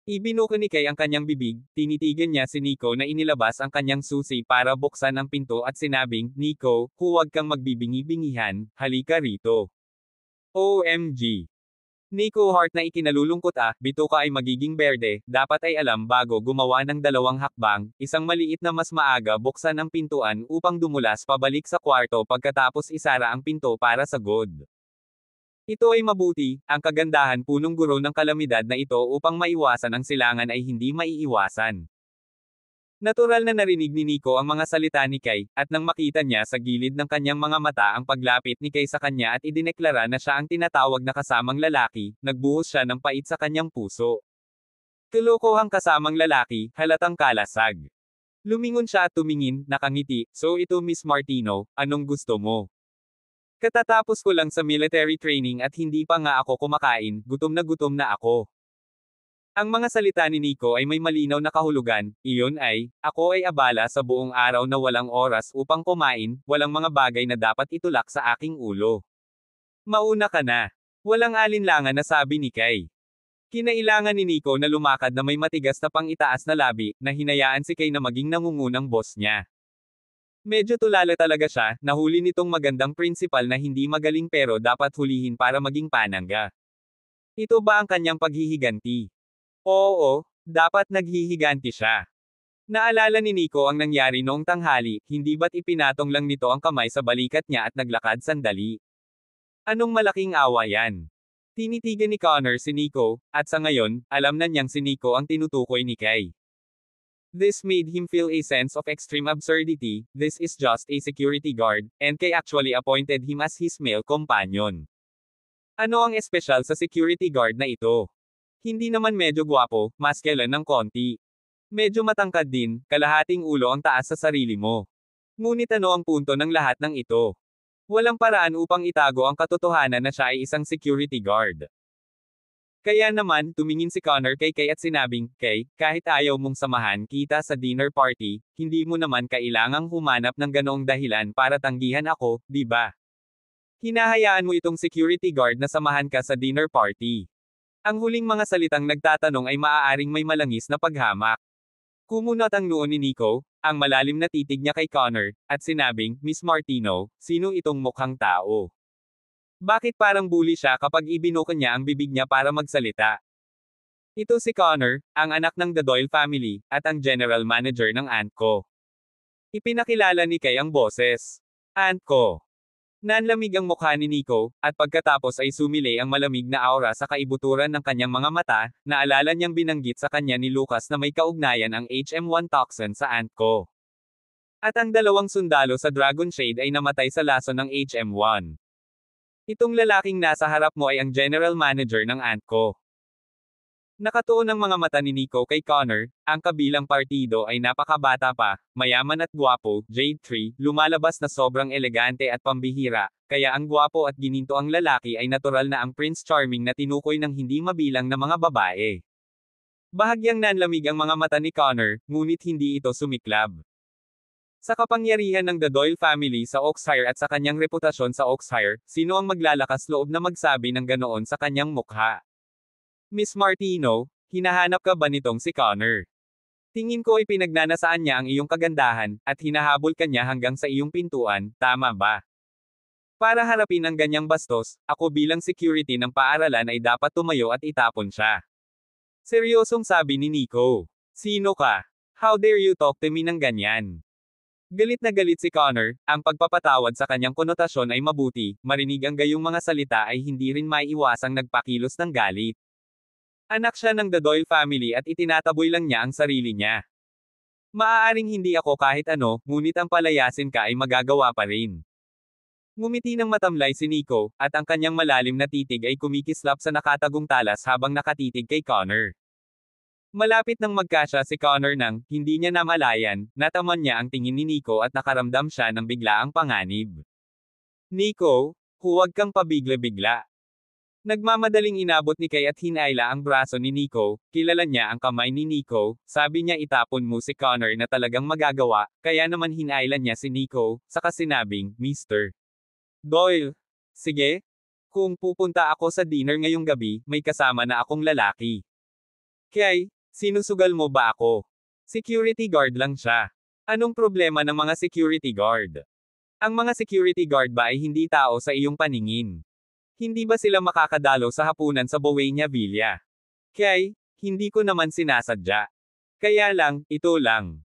Ibinuka ni Kay ang kanyang bibig, tinitigan niya si Nico na inilabas ang kanyang susi para buksan ang pinto at sinabing, "Nico, huwag kang magbibingi-bingihan, halika rito." OMG. Nico Hart na ikinalulungkot bituka ay magiging berde, dapat ay alam bago gumawa ng dalawang hakbang, isang maliit na mas maaga buksan ang pintuan upang dumulas pabalik sa kwarto pagkatapos isara ang pinto para sa good. Ito ay mabuti, ang kagandahan punong guro ng kalamidad na ito upang maiwasan ang silangan ay hindi maiiwasan. Natural na narinig ni Nico ang mga salita ni Kay, at nang makita niya sa gilid ng kanyang mga mata ang paglapit ni Kay sa kanya at idineklara na siya ang tinatawag na kasamang lalaki, nagbuhos siya ng pait sa kanyang puso. Kalokohang kasamang lalaki, halatang kalasag. Lumingon siya at tumingin, nakangiti, "So ito Miss Martino, anong gusto mo? Katatapos ko lang sa military training at hindi pa nga ako kumakain, gutom na ako." Ang mga salita ni Nico ay may malinaw na kahulugan, iyon ay, ako ay abala sa buong araw na walang oras upang kumain, walang mga bagay na dapat itulak sa aking ulo. Mauna ka na. Walang alinlangan na sabi ni Kay. Kinailangan ni Nico na lumakad na may matigas na pang-itaas na labi, na hinayaan si Kay na maging nangungunang boss niya. Medyo tulala talaga siya, nahuli nitong magandang principal na hindi magaling pero dapat hulihin para maging panangga. Ito ba ang kanyang paghihiganti? Oo, dapat naghihiganti siya. Naalala ni Nico ang nangyari noong tanghali, hindi ba't ipinatong lang nito ang kamay sa balikat niya at naglakad sandali? Anong malaking awa yan? Tinitigan ni Connor si Nico, at sa ngayon, alam na niyang si Nico ang tinutukoy ni Kay. This made him feel a sense of extreme absurdity. This is just a security guard, and Kay actually appointed him as his male companion. Ano ang espesyal sa security guard na ito? Hindi naman medyo gwapo, masculine ng konti. Medyo matangkad din, kalahating ulo ang taas sa sarili mo. Ngunit ano ang punto ng lahat ng ito? Walang paraan upang itago ang katotohanan na siya ay isang security guard. Kaya naman, tumingin si Connor kay Kay at sinabing, "Kay, kahit ayaw mong samahan kita sa dinner party, hindi mo naman kailangang humanap ng ganoong dahilan para tanggihan ako, di ba? Hinahayaan mo itong security guard na samahan ka sa dinner party." Ang huling mga salitang nagtatanong ay maaaring may malangis na paghamak. Kumunot ang noo ni Nico, ang malalim na titig niya kay Connor, at sinabing, "Miss Martino, sino itong mukhang tao? Bakit parang bully siya kapag ibinuka niya ang bibig niya para magsalita?" Ito si Connor, ang anak ng The Doyle family, at ang general manager ng aunt ko. Ipinakilala ni Kay ang boses. "Aunt ko." Nanlamig ang mukha ni Nico, at pagkatapos ay sumilay ang malamig na aura sa kaibuturan ng kanyang mga mata, naalala niyang binanggit sa kanya ni Lucas na may kaugnayan ang HM1 toxin sa aunt ko. At ang dalawang sundalo sa Dragon Shade ay namatay sa lason ng HM1. Itong lalaking nasa harap mo ay ang general manager ng aunt ko. Nakatuon ang mga mata ni Nico kay Connor, ang kabilang partido ay napakabata pa, mayaman at gwapo, Jade 3, lumalabas na sobrang elegante at pambihira, kaya ang gwapo at gininto ang lalaki ay natural na ang Prince Charming na tinukoy ng hindi mabilang na mga babae. Bahagyang nanlamig ang mga mata ni Connor, ngunit hindi ito sumiklab. Sa kapangyarihan ng The Doyle family sa Oakshire at sa kanyang reputasyon sa Oakshire, sino ang maglalakas loob na magsabi ng ganoon sa kanyang mukha? Miss Martino, hinahanap ka ba nitong si Connor? Tingin ko ay pinagnanasaan niya ang iyong kagandahan, at hinahabol ka niya hanggang sa iyong pintuan, tama ba? Para harapin ang ganyang bastos, ako bilang security ng paaralan ay dapat tumayo at itapon siya. Seryosong sabi ni Nico. Sino ka? How dare you talk to me ng ganyan? Galit na galit si Connor, ang pagpapatawad sa kanyang konotasyon ay mabuti, marinig ang gayong mga salita ay hindi rin maiiwasang nagpakilos ng galit. Anak siya ng The Doyle family at itinataboy lang niya ang sarili niya. Maaaring hindi ako kahit ano, ngunit ang palayasin ka ay magagawa pa rin. Ngumiti ng matamlay si Nico, at ang kanyang malalim na titig ay kumikislap sa nakatagong talas habang nakatitig kay Connor. Malapit nang magkasya si Connor nang, hindi niya namalayan, nataman niya ang tingin ni Nico at nakaramdam siya ng biglaang panganib. Nico, huwag kang pabigla-bigla. Nagmamadaling inabot ni Kay at hinayla ang braso ni Nico, kilala niya ang kamay ni Nico, sabi niya itapon mo si Connor na talagang magagawa, kaya naman hinayla niya si Nico, saka sinabing, Mr. Doyle. Sige. Kung pupunta ako sa dinner ngayong gabi, may kasama na akong lalaki. Kay, sinusugal mo ba ako? Security guard lang siya. Anong problema ng mga security guard? Ang mga security guard ba ay hindi tao sa iyong paningin? Hindi ba sila makakadalo sa hapunan sa Bowenia Villa? Kay, hindi ko naman sinasadya. Kaya lang, ito lang.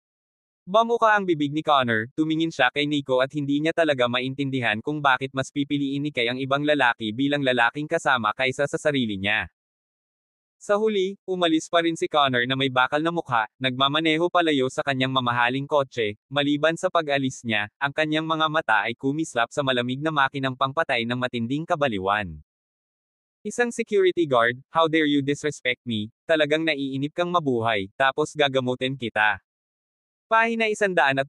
Bamuka ang bibig ni Connor, tumingin siya kay Nico at hindi niya talaga maintindihan kung bakit mas pipiliin ni Kay ang ibang lalaki bilang lalaking kasama kaysa sa sarili niya. Sa huli, umalis pa rin si Connor na may bakal na mukha, nagmamaneho palayo sa kanyang mamahaling kotse, maliban sa pag-alis niya, ang kanyang mga mata ay kumislap sa malamig na makinang pangpatay ng matinding kabaliwan. Isang security guard, how dare you disrespect me, talagang naiinip kang mabuhay, tapos gagamutin kita. Pahina 136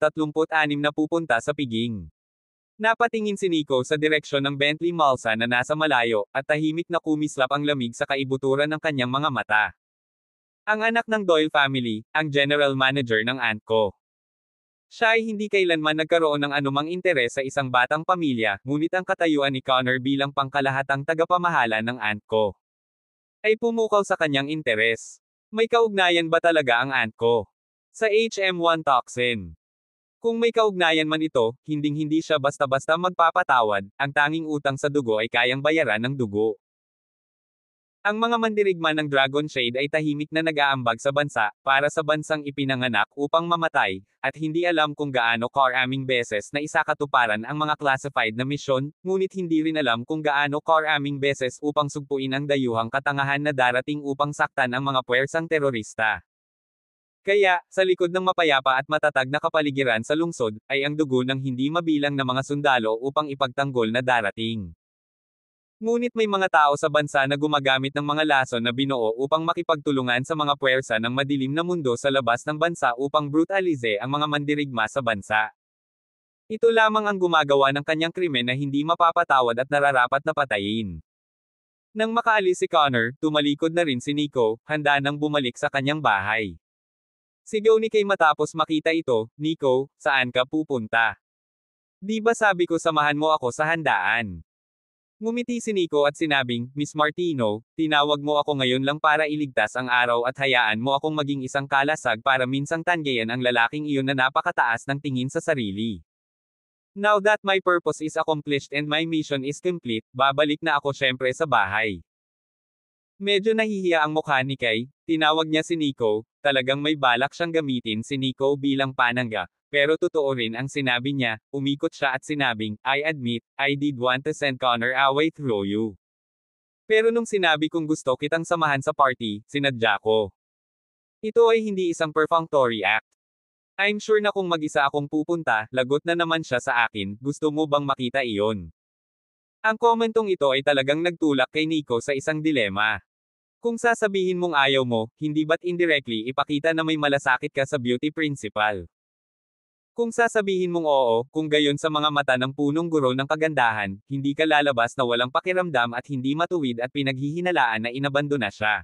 na pupunta sa piging. Napatingin si Nico sa direksyon ng Bentley Malsa na nasa malayo, at tahimik na kumislap ang lamig sa kaibuturan ng kanyang mga mata. Ang anak ng Doyle family, ang general manager ng aunt ko. Siya ay hindi kailanman nagkaroon ng anumang interes sa isang batang pamilya, ngunit ang katayuan ni Connor bilang pangkalahatang tagapamahala ng aunt ko ay pumukaw sa kanyang interes. May kaugnayan ba talaga ang aunt ko sa HM1 toxin? Kung may kaugnayan man ito, hinding-hindi siya basta-basta magpapatawad, ang tanging utang sa dugo ay kayang bayaran ng dugo. Ang mga mandirigma ng Dragon Shade ay tahimik na nag-aambag sa bansa, para sa bansang ipinanganak upang mamatay, at hindi alam kung gaano karaming beses na isakatuparan ang mga classified na misyon, ngunit hindi rin alam kung gaano karaming beses upang sugpuin ang dayuhang katangahan na darating upang saktan ang mga puwersang terorista. Kaya, sa likod ng mapayapa at matatag na kapaligiran sa lungsod, ay ang dugo ng hindi mabilang na mga sundalo upang ipagtanggol na darating. Ngunit may mga tao sa bansa na gumagamit ng mga lason na binuo upang makipagtulungan sa mga puwersa ng madilim na mundo sa labas ng bansa upang brutalize ang mga mandirigma sa bansa. Ito lamang ang gumagawa ng kanyang krimen na hindi mapapatawad at nararapat na patayin. Nang makaalis si Connor, tumalikod na rin si Nico, handa nang bumalik sa kanyang bahay. Sigaw ni Kay matapos makita ito, Nico, saan ka pupunta? Di ba sabi ko samahan mo ako sa handaan? Ngumiti si Nico at sinabing, Miss Martino, tinawag mo ako ngayon lang para iligtas ang araw at hayaan mo akong maging isang kalasag para minsang tanggayan ang lalaking iyon na napakataas ng tingin sa sarili. Now that my purpose is accomplished and my mission is complete, babalik na ako syempre sa bahay. Medyo nahihiya ang mukha ni Kay, tinawag niya si Nico, talagang may balak siyang gamitin si Nico bilang panangga, pero totoo rin ang sinabi niya, umikot siya at sinabing, I admit, I did want to send Connor away through you. Pero nung sinabi kong gusto kitang samahan sa party, sinadya ko. Ito ay hindi isang perfunctory act. I'm sure na kung mag-isa akong pupunta, lagot na naman siya sa akin, gusto mo bang makita iyon? Ang komentong ito ay talagang nagtulak kay Nico sa isang dilema. Kung sasabihin mong ayaw mo, hindi ba't indirectly ipakita na may malasakit ka sa beauty principal? Kung sasabihin mong oo, kung gayon sa mga mata ng punong guro ng kagandahan, hindi ka lalabas na walang pakiramdam at hindi matuwid at pinaghihinalaan na inabandona siya.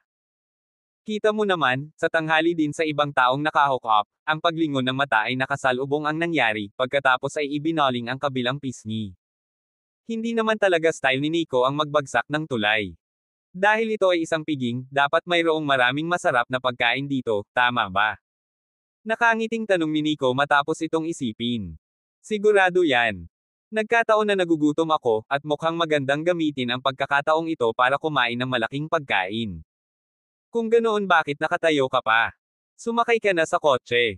Kita mo naman, sa tanghali din sa ibang taong nakahook up, ang paglingon ng mata ay nakasalubong ang nangyari, pagkatapos ay ibinaling ang kabilang pisngi. Hindi naman talaga style ni Nico ang magbagsak ng tulay. Dahil ito ay isang piging, dapat mayroong maraming masarap na pagkain dito, tama ba? Nakangiting tanong ni Nico matapos itong isipin. Sigurado yan. Nagkataon na nagugutom ako, at mukhang magandang gamitin ang pagkakataong ito para kumain ng malaking pagkain. Kung ganoon bakit nakatayo ka pa? Sumakay ka na sa kotse.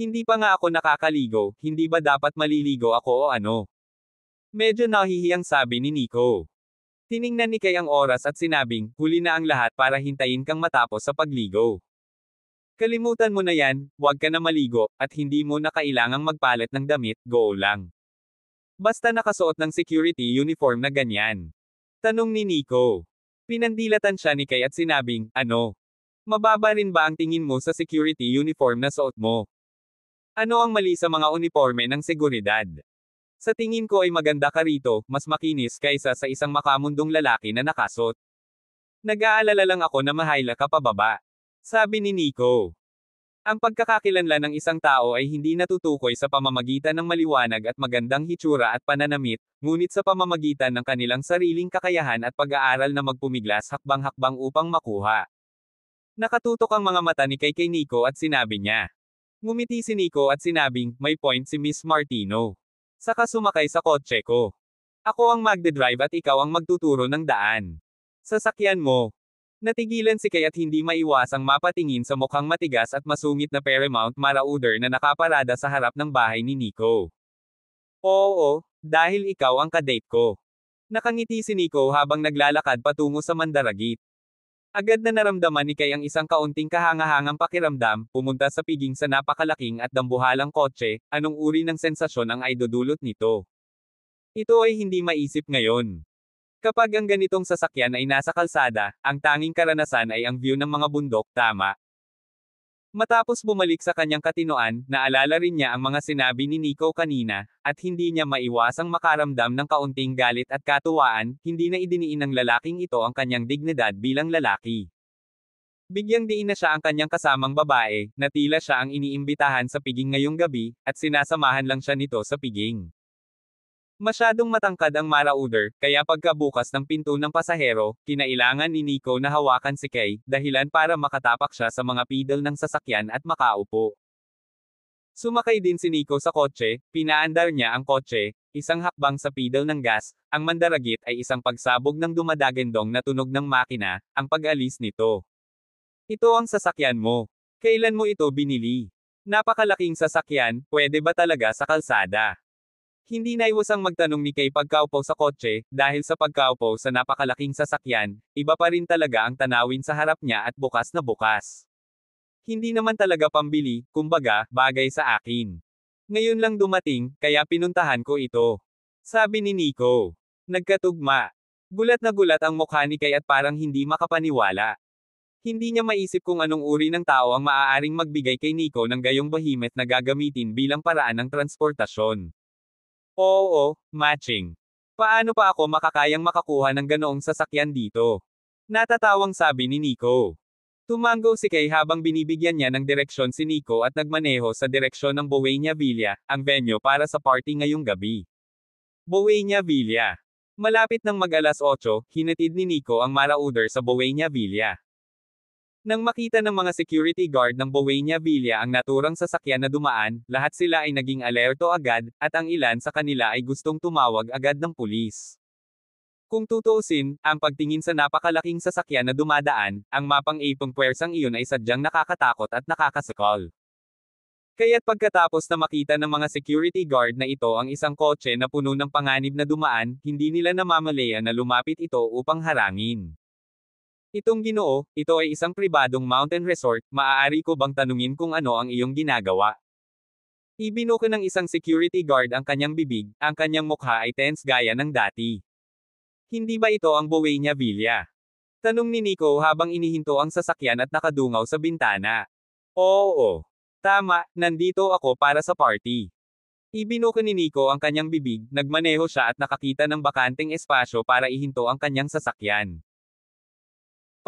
Hindi pa nga ako nakakaligo, hindi ba dapat maliligo ako o ano? Medyo nahihiyang sabi ni Nico. Tiningnan ni Kay ang oras at sinabing, huli na ang lahat para hintayin kang matapos sa pagligo. Kalimutan mo na yan, huwag ka na maligo, at hindi mo na kailangang magpalit ng damit, go lang. Basta nakasuot ng security uniform na ganyan. Tanong ni Nico. Pinandilatan siya ni Kay at sinabing, ano? Mababa rin ba ang tingin mo sa security uniform na suot mo? Ano ang mali sa mga uniforme ng seguridad? Sa tingin ko ay maganda ka rito, mas makinis kaysa sa isang makamundong lalaki na nakasot. Nag-aalala lang ako na mahayla ka pababa. Sabi ni Nico. Ang pagkakakilanlan ng isang tao ay hindi natutukoy sa pamamagitan ng maliwanag at magandang hitsura at pananamit, ngunit sa pamamagitan ng kanilang sariling kakayahan at pag-aaral na magpumiglas hakbang-hakbang upang makuha. Nakatutok ang mga mata ni kay Nico at sinabi niya. Ngumiti si Nico at sinabing, may point si Miss Martino. Saka sumakay sa kotse ko. Ako ang magdadrive at ikaw ang magtuturo ng daan. Sasakyan mo. Natigilan si Kay at hindi maiwasang mapatingin sa mukhang matigas at masungit na Paramount Marauder na nakaparada sa harap ng bahay ni Nico. Oo, dahil ikaw ang kadate ko. Nakangiti si Nico habang naglalakad patungo sa Mandaragit. Agad na naramdaman ni Kay ang isang kaunting kahangahangang pakiramdam, pumunta sa piging sa napakalaking at dambuhalang kotse, anong uri ng sensasyon ang aidudulot nito? Ito ay hindi maisip ngayon. Kapag ang ganitong sasakyan ay nasa kalsada, ang tanging karanasan ay ang view ng mga bundok, tama. Matapos bumalik sa kanyang katinoan, naalala rin niya ang mga sinabi ni Nico kanina, at hindi niya maiwasang makaramdam ng kaunting galit at katuwaan, hindi na idiniin ng lalaking ito ang kanyang dignidad bilang lalaki. Bigyang diin na siya ang kanyang kasamang babae, na tila siya ang iniimbitahan sa piging ngayong gabi, at sinasamahan lang siya nito sa piging. Masyadong matangkad ang Marauder, kaya pagkabukas ng pinto ng pasahero, kinailangan ni Nico na hawakan si Kay, dahilan para makatapak siya sa mga pedal ng sasakyan at makaupo. Sumakay din si Nico sa kotse, pinaandar niya ang kotse, isang hakbang sa pedal ng gas, ang Mandaragit ay isang pagsabog ng dumadagendong na tunog ng makina, ang pag-alis nito. Ito ang sasakyan mo. Kailan mo ito binili? Napakalaking sasakyan, pwede ba talaga sa kalsada? Hindi naiwasang magtanong ni Kay pagkaupo sa kotse, dahil sa pagkaupo sa napakalaking sasakyan, iba pa rin talaga ang tanawin sa harap niya at bukas na bukas. Hindi naman talaga pambili, kumbaga, bagay sa akin. Ngayon lang dumating, kaya pinuntahan ko ito. Sabi ni Nico. Nagkatugma. Gulat na gulat ang mukha ni Kay at parang hindi makapaniwala. Hindi niya maisip kung anong uri ng tao ang maaaring magbigay kay Nico ng gayong behemoth na gagamitin bilang paraan ng transportasyon. Oo, matching. Paano pa ako makakayang makakuha ng ganoong sasakyan dito? Natatawang sabi ni Nico. Tumango si Kay habang binibigyan niya ng direksyon si Nico at nagmaneho sa direksyon ng Buena Villa, ang venue para sa party ngayong gabi. Buena Villa. Malapit ng mag-alas 8, hinatid ni Nico ang Marauder sa Buena Villa. Nang makita ng mga security guard ng Buena Villa ang naturang sasakyan na dumaan, lahat sila ay naging alerto agad, at ang ilan sa kanila ay gustong tumawag agad ng pulis. Kung tutuusin, ang pagtingin sa napakalaking sasakyan na dumadaan, ang mapang-ipong puwersang iyon ay sadyang nakakatakot at nakakasakal. Kaya't pagkatapos na makita ng mga security guard na ito ang isang kotse na puno ng panganib na dumaan, hindi nila namamalayan na lumapit ito upang harangin. Itong Ginoo, ito ay isang pribadong mountain resort, maaari ko bang tanungin kung ano ang iyong ginagawa? Ibinuka ng isang security guard ang kanyang bibig, ang kanyang mukha ay tense gaya ng dati. Hindi ba ito ang Buena Villa? Tanong ni Nico habang inihinto ang sasakyan at nakadungaw sa bintana. Oo. Tama, nandito ako para sa party. Ibinuka ni Nico ang kanyang bibig, nagmaneho siya at nakakita ng bakanteng espasyo para ihinto ang kanyang sasakyan.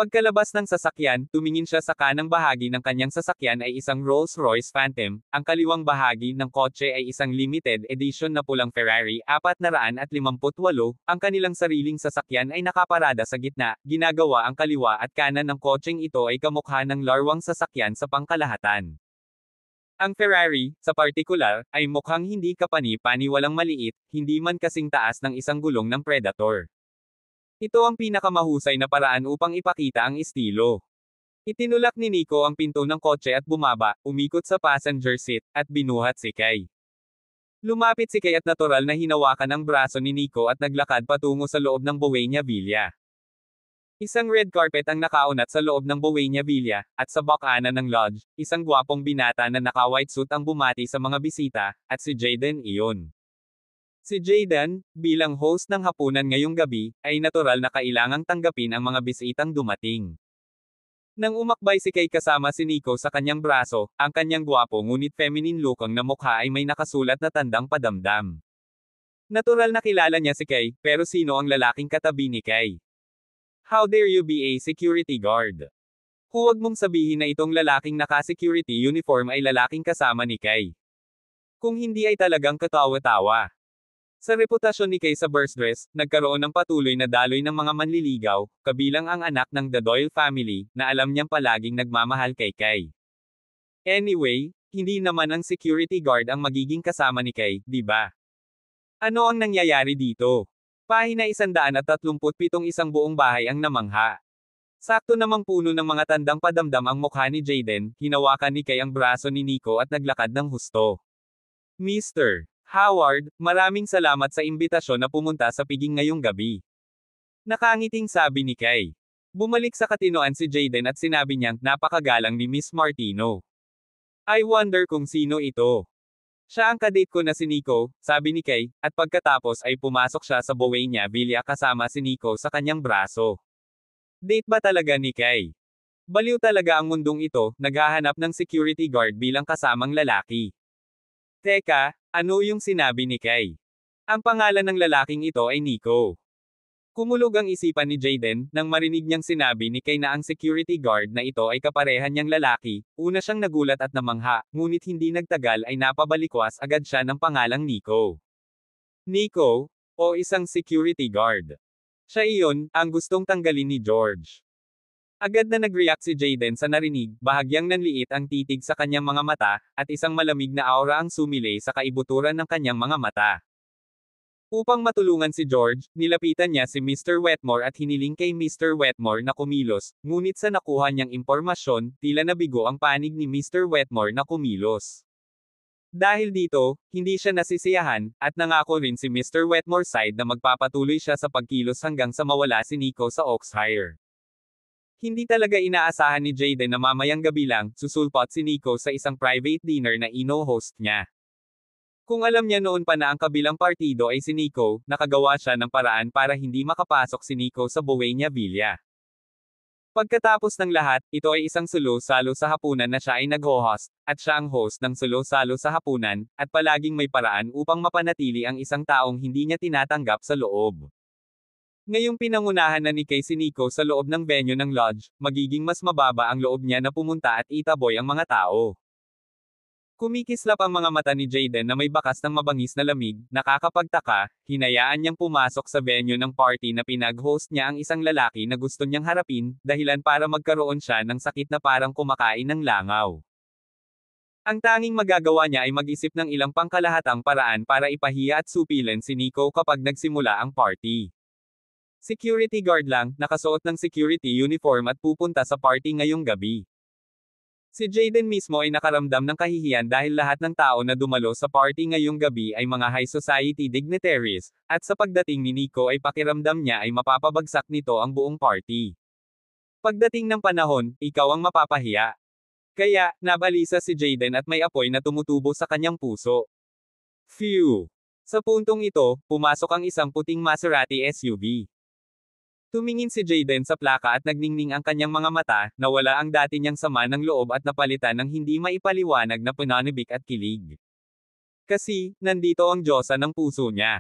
Pagkalabas ng sasakyan, tumingin siya sa kanang bahagi ng kanyang sasakyan ay isang Rolls-Royce Phantom, ang kaliwang bahagi ng kotse ay isang limited edition na pulang Ferrari 458, ang kanilang sariling sasakyan ay nakaparada sa gitna, ginagawa ang kaliwa at kanan ng kotseng ito ay kamukha ng larwang sasakyan sa pangkalahatan. Ang Ferrari, sa partikular, ay mukhang hindi kapani-paniwalang maliit, hindi man kasing taas ng isang gulong ng Predator. Ito ang pinakamahusay na paraan upang ipakita ang estilo. Itinulak ni Nico ang pinto ng kotse at bumaba, umikot sa passenger seat, at binuhat si Kay. Lumapit si Kay at natural na hinawakan ang braso ni Nico at naglakad patungo sa loob ng Bohemia Villa. Isang red carpet ang nakaunat sa loob ng Bohemia Villa, at sa bakanan ng lodge, isang gwapong binata na naka-white suit ang bumati sa mga bisita, at si Jaden iyon. Si Jaden, bilang host ng hapunan ngayong gabi, ay natural na kailangang tanggapin ang mga bisitang dumating. Nang umakbay si Kay kasama si Nico sa kanyang braso, ang kanyang gwapo ngunit feminine looking na mukha ay may nakasulat na tandang padamdam. Natural na kilala niya si Kay, pero sino ang lalaking katabi ni Kay? How dare you be a security guard? Huwag mong sabihin na itong lalaking naka-security uniform ay lalaking kasama ni Kay. Kung hindi ay talagang katawa-tawa. Sa reputasyon ni Kay sa burst dress, nagkaroon ng patuloy na daloy ng mga manliligaw, kabilang ang anak ng The Doyle family, na alam niyang palaging nagmamahal kay Kay. Anyway, hindi naman ang security guard ang magiging kasama ni Kay, di ba? Ano ang nangyayari dito? Pahina 137 isang buong bahay ang namangha. Sakto namang puno ng mga tandang padamdam ang mukha ni Jaden, hinawakan ni Kay ang braso ni Nico at naglakad ng husto. Mr. Howard, maraming salamat sa imbitasyon na pumunta sa piging ngayong gabi. Nakangiting sabi ni Kay. Bumalik sa katinoan si Jaden at sinabi niyang napakagalang ni Miss Martino. I wonder kung sino ito. Siya ang kadate ko na si Nico, sabi ni Kay, at pagkatapos ay pumasok siya sa Bohemia Villa kasama si Nico sa kanyang braso. Date ba talaga ni Kay? Baliw talaga ang mundong ito, naghahanap ng security guard bilang kasamang lalaki. Teka, ano yung sinabi ni Kay? Ang pangalan ng lalaking ito ay Nico. Kumulog ang isipan ni Jaden, nang marinig niyang sinabi ni Kay na ang security guard na ito ay kaparehan niyang lalaki, una siyang nagulat at namangha, ngunit hindi nagtagal ay napabalikwas agad siya ng pangalang Nico. Nico, o isang security guard. Siya iyon, ang gustong tanggalin ni George. Agad na nag-react si Jaden sa narinig, bahagyang nanliit ang titig sa kanyang mga mata, at isang malamig na aura ang sumilay sa kaibuturan ng kanyang mga mata. Upang matulungan si George, nilapitan niya si Mr. Wetmore at hiniling kay Mr. Wetmore na kumilos, ngunit sa nakuha niyang impormasyon, tila nabigo ang panig ni Mr. Wetmore na kumilos. Dahil dito, hindi siya nasisiyahan, at nangako rin si Mr. Wetmore's side na magpapatuloy siya sa pagkilos hanggang sa mawala si Nico sa Oxfire. Hindi talaga inaasahan ni Jaden na mamayang gabi lang, susulpot si Nico sa isang private dinner na ino-host niya. Kung alam niya noon pa na ang kabilang partido ay si Nico, nakagawa siya ng paraan para hindi makapasok si Nico sa Bohemia Villa. Pagkatapos ng lahat, ito ay isang salo-salo sa hapunan na siya ay nag-host, at siya ang host ng salo-salo sa hapunan, at palaging may paraan upang mapanatili ang isang taong hindi niya tinatanggap sa loob. Ngayong pinangunahan na ni Kay si Nico sa loob ng venue ng lodge, magiging mas mababa ang loob niya na pumunta at itaboy ang mga tao. Kumikislap ang mga mata ni Jaden na may bakas ng mabangis na lamig, nakakapagtaka, hinayaan niyang pumasok sa venue ng party na pinag-host niya ang isang lalaki na gusto niyang harapin, dahilan para magkaroon siya ng sakit na parang kumakain ng langaw. Ang tanging magagawa niya ay mag-isip ng ilang pangkalahatang paraan para ipahiya at supilan si Nico kapag nagsimula ang party. Security guard lang, nakasuot ng security uniform at pupunta sa party ngayong gabi. Si Jaden mismo ay nakaramdam ng kahihiyan dahil lahat ng tao na dumalo sa party ngayong gabi ay mga high society dignitaries, at sa pagdating ni Nico ay pakiramdam niya ay mapapabagsak nito ang buong party. Pagdating ng panahon, ikaw ang mapapahiya. Kaya, nabalisa si Jaden at may apoy na tumutubo sa kanyang puso. Phew! Sa puntong ito, pumasok ang isang puting Maserati SUV. Tumingin si Jaden sa plaka at nagningning ang kanyang mga mata, nawala ang dati niyang sama ng loob at napalitan ng hindi maipaliwanag na pananibik at kilig. Kasi, nandito ang Diyosa ng puso niya.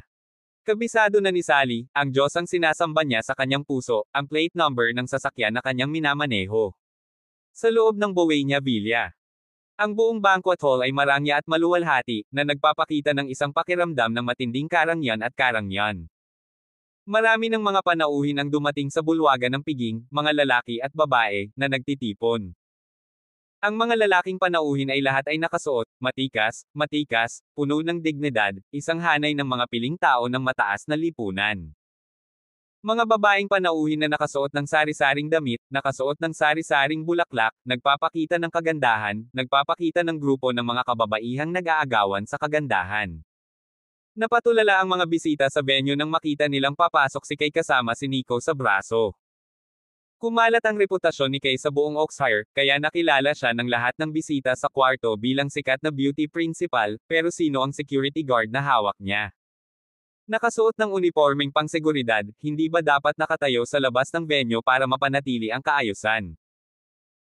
Kabisado na ni Sally, ang Diyos ang sinasamba niya sa kanyang puso, ang plate number ng sasakyan na kanyang minamaneho. Sa loob ng Bovenia Villa. Ang buong banquet hall ay marangya at maluwalhati, na nagpapakita ng isang pakiramdam ng matinding karangyan at karangyan. Marami ng mga panauhin ang dumating sa bulwagan ng piging, mga lalaki at babae, na nagtitipon. Ang mga lalaking panauhin ay lahat ay nakasuot, matikas, puno ng dignidad, isang hanay ng mga piling tao ng mataas na lipunan. Mga babaeng panauhin na nakasuot ng sari-saring damit, nakasuot ng sari-saring bulaklak, nagpapakita ng kagandahan, nagpapakita ng grupo ng mga kababaihang nag-aagawan sa kagandahan. Napatulala ang mga bisita sa venue nang makita nilang papasok si Kay kasama si Nico sa braso. Kumalat ang reputasyon ni Kay sa buong Oxfire, kaya nakilala siya ng lahat ng bisita sa kwarto bilang sikat na beauty principal, pero sino ang security guard na hawak niya? Nakasuot ng uniformeng pangseguridad, hindi ba dapat nakatayo sa labas ng venue para mapanatili ang kaayusan?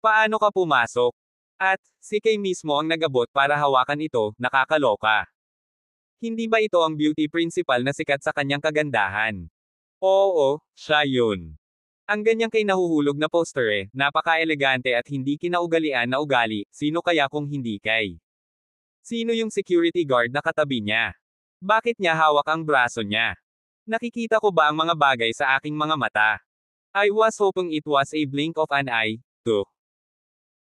Paano ka pumasok? At, si Kay mismo ang nagabot para hawakan ito, nakakaloka. Hindi ba ito ang beauty principal na sikat sa kanyang kagandahan? Oo, siya yun. Ang ganyang Kay nahuhulog na poster napaka-elegante at hindi kinaugalian na ugali, sino kaya kung hindi Kay? Sino yung security guard na katabi niya? Bakit niya hawak ang braso niya? Nakikita ko ba ang mga bagay sa aking mga mata? I was hoping it was a blink of an eye, too.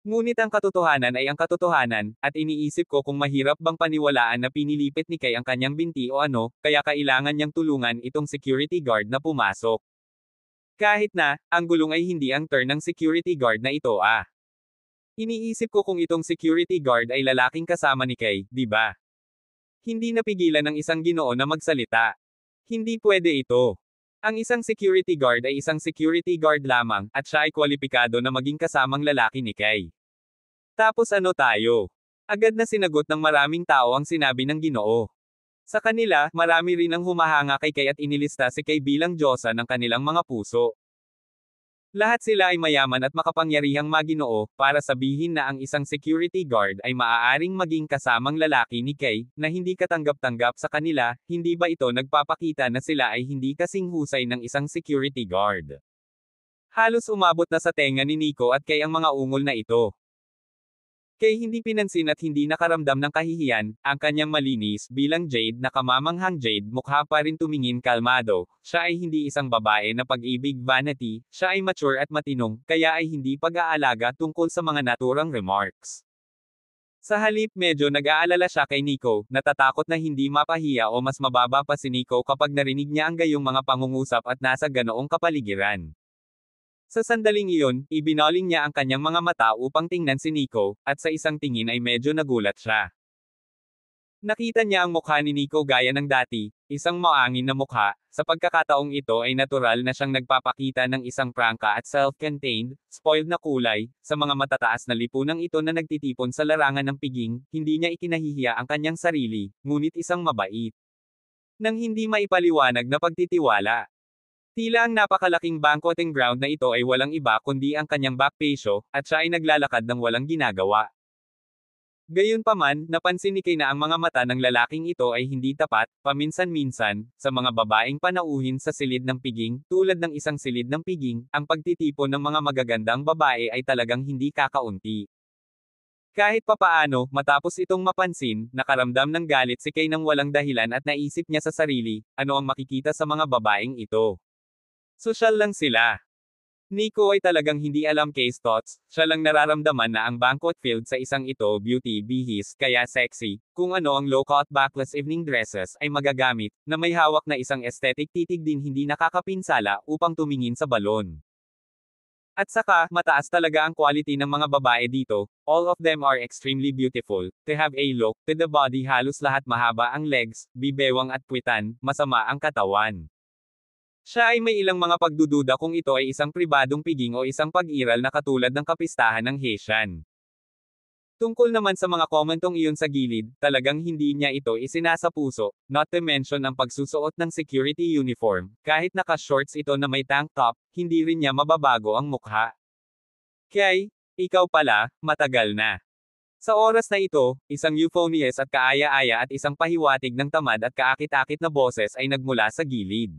Ngunit ang katotohanan ay ang katotohanan, at iniisip ko kung mahirap bang paniwalaan na pinilipit ni Kay ang kanyang binti o ano, kaya kailangan niyang tulungan itong security guard na pumasok. Kahit na, ang gulong ay hindi ang turn ng security guard na ito Iniisip ko kung itong security guard ay lalaking kasama ni Kay, di ba? Hindi napigilan ng isang Ginoo na magsalita. Hindi pwede ito. Ang isang security guard ay isang security guard lamang, at siya ay kwalipikado na maging kasamang lalaki ni Kay. Tapos ano tayo? Agad na sinagot ng maraming tao ang sinabi ng Ginoo. Sa kanila, marami rin ang humahanga kay Kay at inilista si Kay bilang Diyosa ng kanilang mga puso. Lahat sila ay mayaman at makapangyarihang maginoo, para sabihin na ang isang security guard ay maaaring maging kasamang lalaki ni Kay, na hindi katanggap-tanggap sa kanila, hindi ba ito nagpapakita na sila ay hindi kasing husay ng isang security guard? Halos umabot na sa tenga ni Nico at Kay ang mga ungol na ito. Kay hindi pinansin at hindi nakaramdam ng kahihiyan, ang kanyang malinis bilang Jade na kamamanghang Jade mukha pa rin tumingin kalmado, siya ay hindi isang babae na pag-ibig vanity, siya ay mature at matinong, kaya ay hindi pag-aalaga tungkol sa mga naturang remarks. Sa halip medyo nag-aalala siya kay Nico, natatakot na hindi mapahiya o mas mababa pa si Nico kapag narinig niya ang gayong mga pangungusap at nasa ganoong kapaligiran. Sa sandaling iyon, ibinoling niya ang kanyang mga mata upang tingnan si Nico, at sa isang tingin ay medyo nagulat siya. Nakita niya ang mukha ni Nico gaya ng dati, isang maangin na mukha, sa pagkakataong ito ay natural na siyang nagpapakita ng isang prangka at self-contained, spoiled na kulay, sa mga matataas na lipunang ito na nagtitipon sa larangan ng piging, hindi niya ikinahihiya ang kanyang sarili, ngunit isang mabait. Nang hindi maipaliwanag na pagtitiwala. Tila ang napakalaking banqueting ground na ito ay walang iba kundi ang kanyang back patio, at siya ay naglalakad ng walang ginagawa. Gayunpaman, napansin ni Kay na ang mga mata ng lalaking ito ay hindi tapat, paminsan-minsan, sa mga babaeng panauhin sa silid ng piging, tulad ng isang silid ng piging, ang pagtitipon ng mga magagandang babae ay talagang hindi kakaunti. Kahit papaano, matapos itong mapansin, nakaramdam ng galit si Kay nang walang dahilan at naisip niya sa sarili, ano ang makikita sa mga babaeng ito. Sosyal lang sila. Nico ay talagang hindi alam Kay's thoughts, siya lang nararamdaman na ang banquet field sa isang ito beauty bihis, kaya sexy, kung ano ang low-cut backless evening dresses ay magagamit, na may hawak na isang aesthetic titig din hindi nakakapinsala upang tumingin sa balon. At saka, mataas talaga ang quality ng mga babae dito, all of them are extremely beautiful, they have a look, to the body halos lahat mahaba ang legs, bibewang at puwitan, masama ang katawan. Siya ay may ilang mga pagdududa kung ito ay isang pribadong piging o isang pag-iral na katulad ng kapistahan ng Haitian. Tungkol naman sa mga komentong iyon sa gilid, talagang hindi niya ito isinasapuso, not to mention ang pagsusuot ng security uniform, kahit naka-shorts ito na may tank top, hindi rin niya mababago ang mukha. Kay, ikaw pala, matagal na. Sa oras na ito, isang euphonious at kaaya-aya at isang pahiwatig ng tamad at kaakit-akit na boses ay nagmula sa gilid.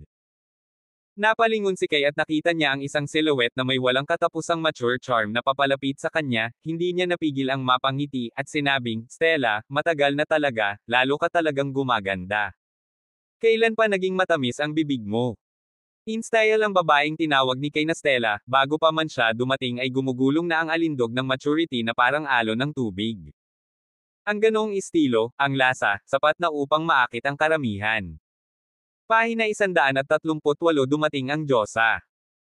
Napalingon si Kay at nakita niya ang isang silhouette na may walang katapusang mature charm na papalapit sa kanya, hindi niya napigil ang mapangiti, at sinabing, Stella, matagal na talaga, lalo ka talagang gumaganda. Kailan pa naging matamis ang bibig mo? In-style ang babaeng tinawag ni Kay na Stella, bago pa man siya dumating ay gumugulong na ang alindog ng maturity na parang alon ng tubig. Ang ganong estilo, ang lasa, sapat na upang maakit ang karamihan. Pahina 138 dumating ang Diyosa.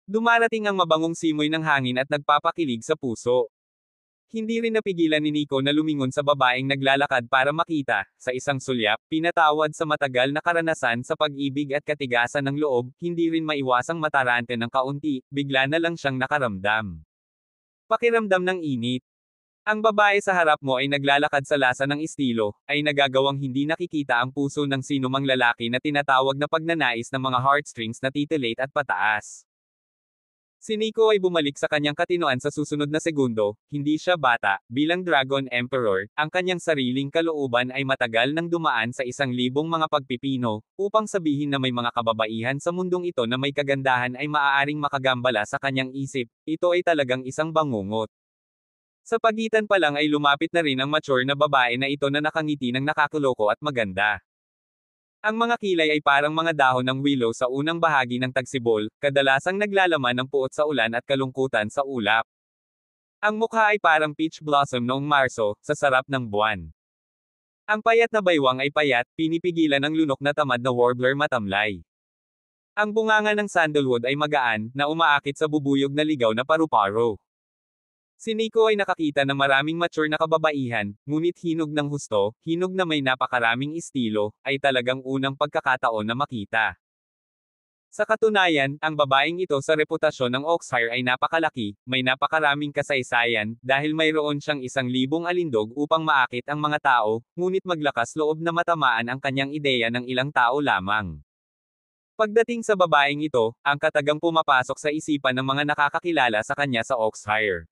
Dumarating ang mabangong simoy ng hangin at nagpapakilig sa puso. Hindi rin napigilan ni Nico na lumingon sa babaeng naglalakad para makita, sa isang sulyap, pinatawad sa matagal na karanasan sa pag-ibig at katigasan ng loob, hindi rin maiwasang matarante ng kaunti, bigla na lang siyang nakaramdam. Pakiramdam ng init. Ang babae sa harap mo ay naglalakad sa lasa ng estilo, ay nagagawang hindi nakikita ang puso ng sinumang lalaki na tinatawag na pagnanais ng mga heartstrings na titillate at pataas. Si Nico ay bumalik sa kanyang katinoan sa susunod na segundo, hindi siya bata, bilang Dragon Emperor, ang kanyang sariling kalooban ay matagal nang dumaan sa 1,000 mga pagpipino, upang sabihin na may mga kababaihan sa mundong ito na may kagandahan ay maaaring makagambala sa kanyang isip, ito ay talagang isang bangungot. Sa pagitan pa lang ay lumapit na rin ang mature na babae na ito na nakangiti ng nakakuloko at maganda. Ang mga kilay ay parang mga dahon ng willow sa unang bahagi ng tagsibol, kadalasang naglalaman ng puot sa ulan at kalungkutan sa ulap. Ang mukha ay parang peach blossom noong Marso, sa sarap ng buwan. Ang payat na baywang ay payat, pinipigilan ng lunok na tamad na warbler matamlay. Ang bunganga ng sandalwood ay magaan, na umaakit sa bubuyog na ligaw na paru-paro. Si Nico ay nakakita ng maraming mature na kababaihan, ngunit hinog ng husto, hinog na may napakaraming estilo, ay talagang unang pagkakataon na makita. Sa katunayan, ang babaeng ito sa reputasyon ng Oxfire ay napakalaki, may napakaraming kasaysayan, dahil mayroon siyang 1,000 alindog upang maakit ang mga tao, ngunit maglakas loob na matamaan ang kanyang ideya ng ilang tao lamang. Pagdating sa babaeng ito, ang katagang pumapasok sa isipan ng mga nakakakilala sa kanya sa Oxfire.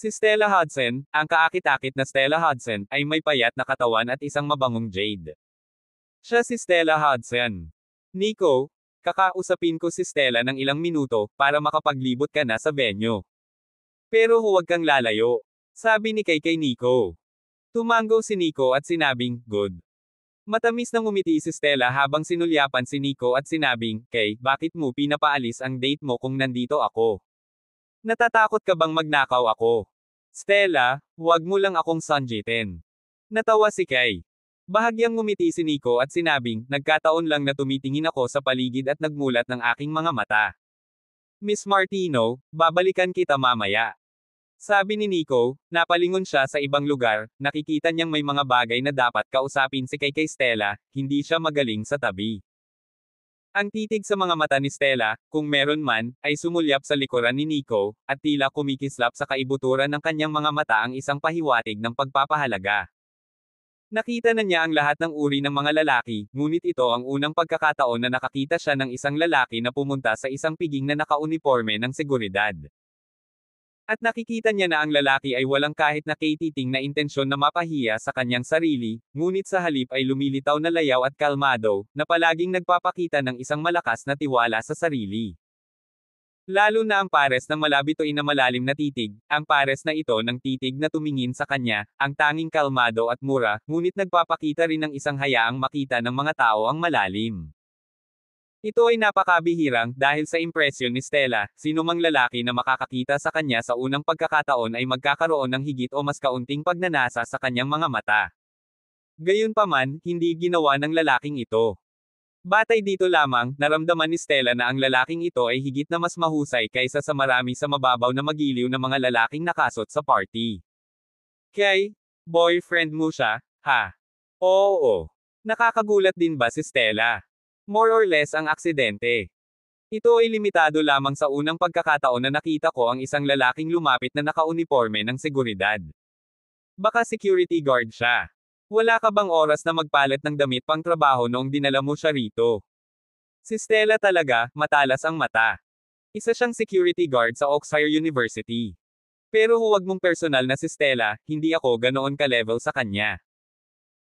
Si Stella Hudson, ang kaakit-akit na Stella Hudson, ay may payat na katawan at isang mabangong jade. Siya si Stella Hudson. Nico, kakausapin ko si Stella ng ilang minuto, para makapaglibot ka na sa venue. Pero huwag kang lalayo. Sabi ni Kay kay Nico. Tumango si Nico at sinabing, good. Matamis na ngumiti si Stella habang sinulyapan si Nico at sinabing, Kay, bakit mo pinapaalis ang date mo kung nandito ako? Natatakot ka bang magnakaw ako? Stella, huwag mo lang akong sanjitin. Natawa si Kay. Bahagyang ngumiti si Nico at sinabing, nagkataon lang na tumitingin ako sa paligid at nagmulat ng aking mga mata. Miss Martino, babalikan kita mamaya. Sabi ni Nico, napalingon siya sa ibang lugar, nakikita niyang may mga bagay na dapat kausapin si Kay kay Stella, hindi siya magaling sa tabi. Ang titig sa mga mata ni Stella, kung meron man, ay sumulyap sa likuran ni Nico, at tila kumikislap sa kaibuturan ng kanyang mga mata ang isang pahiwatig ng pagpapahalaga. Nakita na niya ang lahat ng uri ng mga lalaki, ngunit ito ang unang pagkakataon na nakakita siya ng isang lalaki na pumunta sa isang piging na nakauniforme ng seguridad. At nakikita niya na ang lalaki ay walang kahit na katiting na intensyon na mapahiya sa kanyang sarili, ngunit sa halip ay lumilitaw na layaw at kalmado, na palaging nagpapakita ng isang malakas na tiwala sa sarili. Lalo na ang pares ng malabitoin na malalim na titig, ang pares na ito ng titig na tumingin sa kanya, ang tanging kalmado at mura, ngunit nagpapakita rin ng isang hayaang makita ng mga tao ang malalim. Ito ay napakabihirang, dahil sa impresyon ni Stella, sinumang lalaki na makakakita sa kanya sa unang pagkakataon ay magkakaroon ng higit o mas kaunting pagnanasa sa kanyang mga mata. Gayunpaman, hindi ginawa ng lalaking ito. Batay dito lamang, naramdaman ni Stella na ang lalaking ito ay higit na mas mahusay kaysa sa marami sa mababaw na magiliw na mga lalaking nakasot sa party. Kay, boyfriend mo siya, ha? Oo. Nakakagulat din ba si Stella? More or less ang aksidente. Ito ay limitado lamang sa unang pagkakataon na nakita ko ang isang lalaking lumapit na nakauniforme ng seguridad. Baka security guard siya. Wala ka bang oras na magpalit ng damit pang trabaho noong dinala mo siya rito? Si Stella talaga, matalas ang mata. Isa siyang security guard sa Oxfire University. Pero huwag mong personal na si Stella, hindi ako ganoon ka-level sa kanya.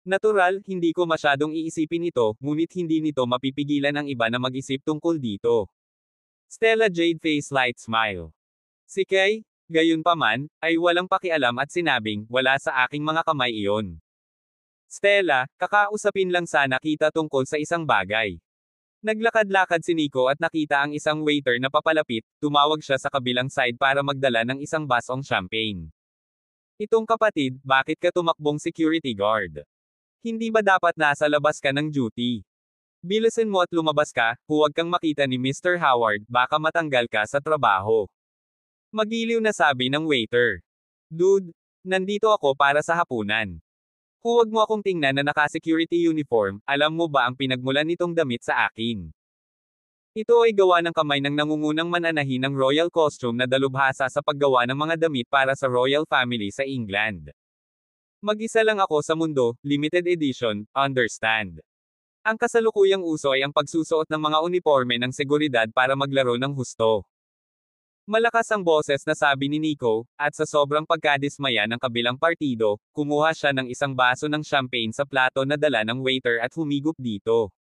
Natural, hindi ko masyadong iisipin ito, ngunit hindi nito mapipigilan ang iba na mag-isip tungkol dito. Stella Jade face light smile. Si Kay, gayunpaman, ay walang pakialam at sinabing, wala sa aking mga kamay iyon. Stella, kakausapin lang sana kita tungkol sa isang bagay. Naglakad-lakad si Nico at nakita ang isang waiter na papalapit, tumawag siya sa kabilang side para magdala ng isang basong champagne. Itong kapatid, bakit ka tumakbong security guard? Hindi ba dapat nasa labas ka ng duty? Bilisan mo at lumabas ka, huwag kang makita ni Mr. Howard, baka matanggal ka sa trabaho. Magiliw na sabi ng waiter. Dude, nandito ako para sa hapunan. Huwag mo akong tingnan na naka-security uniform, alam mo ba ang pinagmulan nitong damit sa akin? Ito ay gawa ng kamay ng nangungunang mananahi ng royal costume na dalubhasa sa paggawa ng mga damit para sa royal family sa England. Mag-isa lang ako sa mundo, limited edition, understand. Ang kasalukuyang uso ay ang pagsusuot ng mga uniforme ng seguridad para maglaro ng husto. Malakas ang boses na sabi ni Nico, at sa sobrang pagkadismaya ng kabilang partido, kumuha siya ng isang baso ng champagne sa plato na dala ng waiter at humigop dito.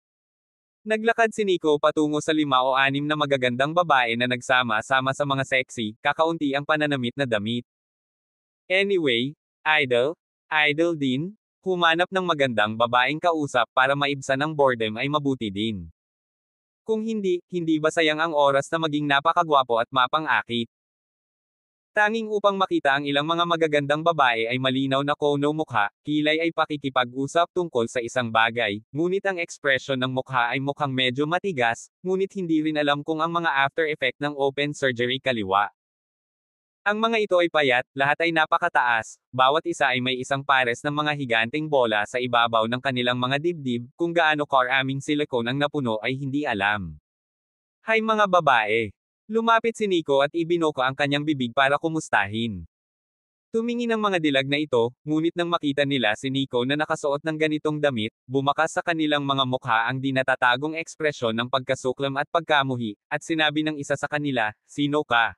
Naglakad si Nico patungo sa 5 o 6 na magagandang babae na nagsama-sama sa mga sexy, kakaunti ang pananamit na damit. Anyway, idol din, humanap ng magandang babaeng kausap para maibsan ang boredom ay mabuti din. Kung hindi, hindi ba sayang ang oras na maging napakagwapo at mapang-akit? Tanging upang makita ang ilang mga magagandang babae ay malinaw na kono mukha, kilay ay pakikipag-usap tungkol sa isang bagay, ngunit ang ekspresyon ng mukha ay mukhang medyo matigas, ngunit hindi rin alam kung ang mga after effect ng open surgery kaliwa. Ang mga ito ay payat, lahat ay napakataas, bawat isa ay may isang pares ng mga higanteng bola sa ibabaw ng kanilang mga dibdib, kung gaano karaming silikon ang napuno ay hindi alam. Hay mga babae! Lumapit si Nico at ibinuko ang kanyang bibig para kumustahin. Tumingin ang mga dilag na ito, ngunit nang makita nila si Nico na nakasuot ng ganitong damit, bumakas sa kanilang mga mukha ang di natatagong ekspresyon ng pagkasuklam at pagkamuhi, at sinabi ng isa sa kanila, "Sino ka?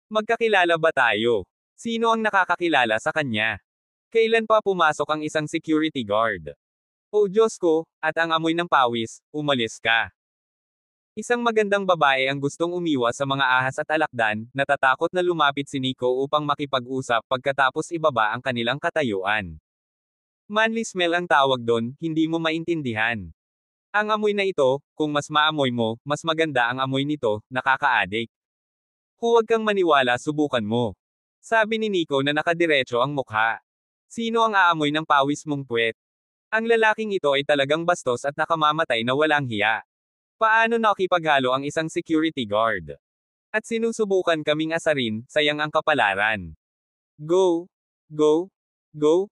Magkakilala ba tayo? Sino ang nakakakilala sa kanya? Kailan pa pumasok ang isang security guard? Oh Diyos ko, at ang amoy ng pawis, umalis ka." Isang magandang babae ang gustong umiwas sa mga ahas at alakdan, natatakot na lumapit si Nico upang makipag-usap pagkatapos ibaba ang kanilang katayuan. Manly smell ang tawag doon, hindi mo maintindihan. Ang amoy na ito, kung mas maamoy mo, mas maganda ang amoy nito, nakaka-addict. Huwag kang maniwala, subukan mo. Sabi ni Nico na nakadiretso ang mukha. Sino ang aamoy ng pawis mong puwet? Ang lalaking ito ay talagang bastos at nakamamatay na walang hiya. Paano nakipaghalo ang isang security guard? At sinusubukan kaming asarin, sayang ang kapalaran. Go! Go! Go!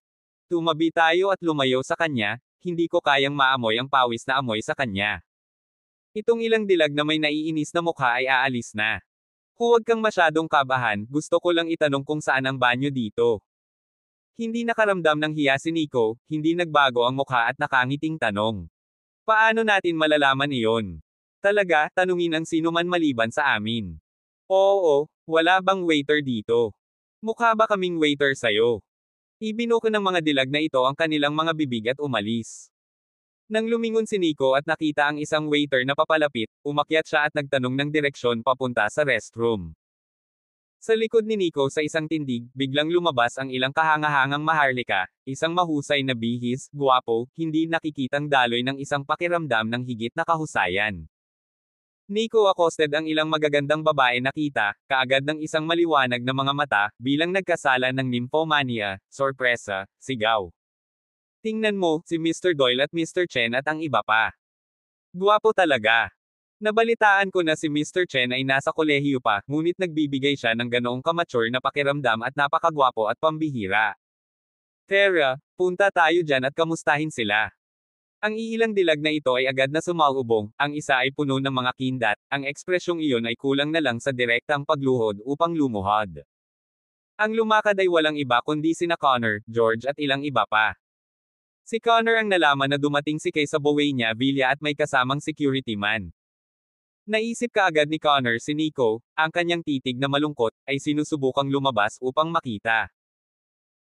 Tumabi tayo at lumayo sa kanya, hindi ko kayang maamoy ang pawis na amoy sa kanya. Itong ilang dilag na may naiinis na mukha ay aalis na. Huwag kang masyadong kabahan, gusto ko lang itanong kung saan ang banyo dito. Hindi nakaramdam ng hiya si Nico, hindi nagbago ang mukha at nakangiting tanong. Paano natin malalaman iyon? Talaga, tanungin ang sino man maliban sa amin. Oo, wala bang waiter dito? Mukha ba kaming waiter sayo? Ibinuko ng mga dilag na ito ang kanilang mga bibig at umalis. Nang lumingon si Nico at nakita ang isang waiter na papalapit, umakyat siya at nagtanong ng direksyon papunta sa restroom. Sa likod ni Nico sa isang tindig, biglang lumabas ang ilang kahangahangang maharlika, isang mahusay na bihis, guwapo, hindi nakikitang daloy ng isang pakiramdam ng higit na kahusayan. Nico accosted ang ilang magagandang babae nakita, kaagad ng isang maliwanag na mga mata, bilang nagkasala ng nymphomania, sorpresa, sigaw. Tingnan mo, si Mr. Doyle at Mr. Chen at ang iba pa. Guwapo talaga. Nabalitaan ko na si Mr. Chen ay nasa kolehiyo pa, ngunit nagbibigay siya ng ganoong kamature na pakiramdam at napakagwapo at pambihira. Tara, punta tayo dyan at kamustahin sila. Ang iilang dilag na ito ay agad na sumalubong, ang isa ay puno ng mga kindat, ang ekspresyong iyon ay kulang na lang sa direktang pagluhod upang lumuhod. Ang lumakad ay walang iba kundi sina Connor, George at ilang iba pa. Si Connor ang nalaman na dumating si Kay sa Buena Villa at may kasamang security man. Naisip kaagad ni Connor si Nico, ang kanyang titig na malungkot, ay sinusubukang lumabas upang makita.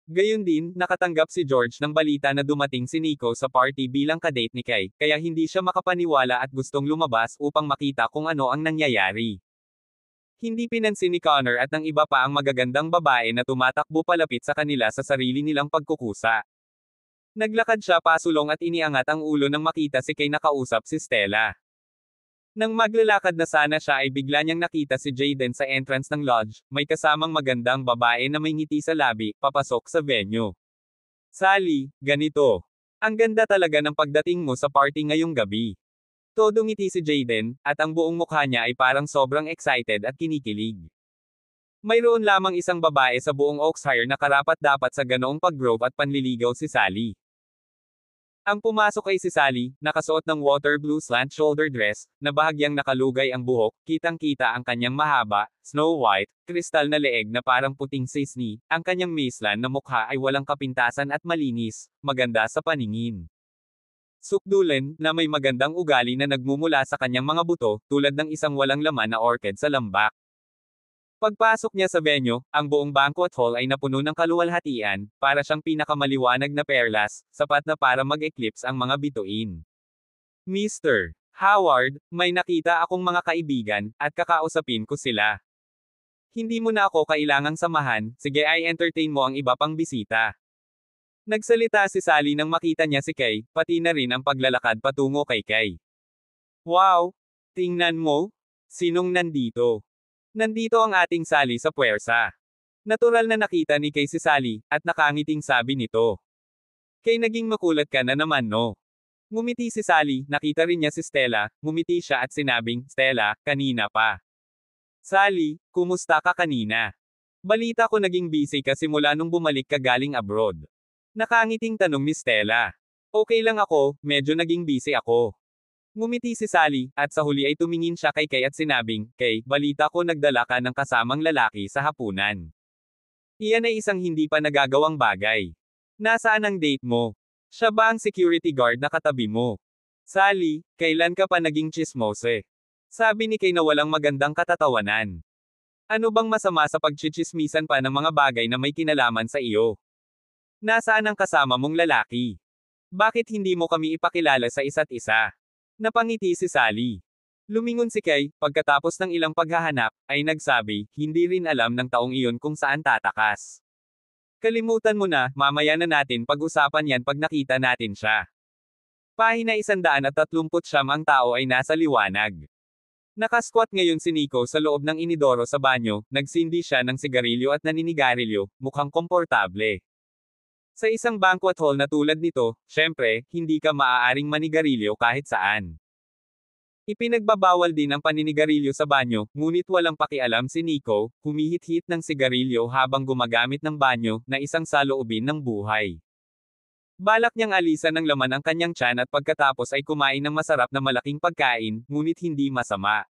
Gayon din, nakatanggap si George ng balita na dumating si Nico sa party bilang kadate ni Kay, kaya hindi siya makapaniwala at gustong lumabas upang makita kung ano ang nangyayari. Hindi pinansin ni Connor at ng iba pa ang magagandang babae na tumatakbo palapit sa kanila sa sarili nilang pagkukusa. Naglakad siya pasulong at iniangat ang ulo nang makita si Kay nakausap si Stella. Nang maglalakad na sana siya ay bigla niyang nakita si Jaden sa entrance ng lodge, may kasamang magandang babae na may ngiti sa labi, papasok sa venue. Sally, ganito. Ang ganda talaga ng pagdating mo sa party ngayong gabi. Todo ngiti si Jaden, at ang buong mukha niya ay parang sobrang excited at kinikilig. Mayroon lamang isang babae sa buong Oakshire na karapat-dapat sa ganoong pag-grope at panliligaw si Sally. Ang pumasok ay si Sally, nakasuot ng water blue slant shoulder dress, na bahagyang nakalugay ang buhok, kitang-kita ang kanyang mahaba, snow white, kristal na leeg na parang puting sisni, ang kanyang maislan na mukha ay walang kapintasan at malinis, maganda sa paningin. Sukdulan, na may magandang ugali na nagmumula sa kanyang mga buto, tulad ng isang walang laman na orchid sa lambak. Pagpasok niya sa venue, ang buong banquet hall ay napuno ng kaluwalhatian, para siyang pinakamaliwanag na perlas, sapat na para mag-eclipse ang mga bituin. Mr. Howard, may nakita akong mga kaibigan, at kakausapin ko sila. Hindi mo na ako kailangang samahan, sige ay entertain mo ang iba pang bisita. Nagsalita si Sally nang makita niya si Kay, pati na rin ang paglalakad patungo kay Kay. Wow! Tingnan mo! Sinong nandito? Nandito ang ating Sally sa puwersa. Natural na nakita ni Kay si Sally, at nakangiting sabi nito. Kay naging makulat ka na naman no? Ngumiti si Sally, nakita rin niya si Stella, ngumiti siya at sinabing, Stella, kanina pa. Sally, kumusta ka kanina? Balita ko naging busy ka simula nung bumalik ka galing abroad. Nakangiting tanong ni Stella. Okay lang ako, medyo naging busy ako. Ngumiti si Sally, at sa huli ay tumingin siya kay Kay at sinabing, Kay, balita ko nagdala ka ng kasamang lalaki sa hapunan. Iyan ay isang hindi pa nagagawang bagay. Nasaan ang date mo? Siya ba ang security guard na katabi mo? Sally, kailan ka pa naging chismose? Sabi ni Kay na walang magandang katatawanan. Ano bang masama sa pagchichismisan pa ng mga bagay na may kinalaman sa iyo? Nasaan ang kasama mong lalaki? Bakit hindi mo kami ipakilala sa isa't isa? Napangiti si Sally. Lumingon si Kay, pagkatapos ng ilang paghahanap, ay nagsabi, hindi rin alam ng taong iyon kung saan tatakas. Kalimutan mo na, mamaya na natin pag-usapan yan pag nakita natin siya. Pahina 139 ang tao ay nasa liwanag. Nakasquat ngayon si Nico sa loob ng inidoro sa banyo, nagsindi siya ng sigarilyo at naninigarilyo, mukhang komportable. Sa isang banquet hall na tulad nito, syempre, hindi ka maaaring manigarilyo kahit saan. Ipinagbabawal din ang paninigarilyo sa banyo, ngunit walang pakialam si Nico, humihit-hit ng sigarilyo habang gumagamit ng banyo, na isang saloobin ng buhay. Balak niyang alisan ng laman ang kanyang tiyan at pagkatapos ay kumain ng masarap na malaking pagkain, ngunit hindi masama.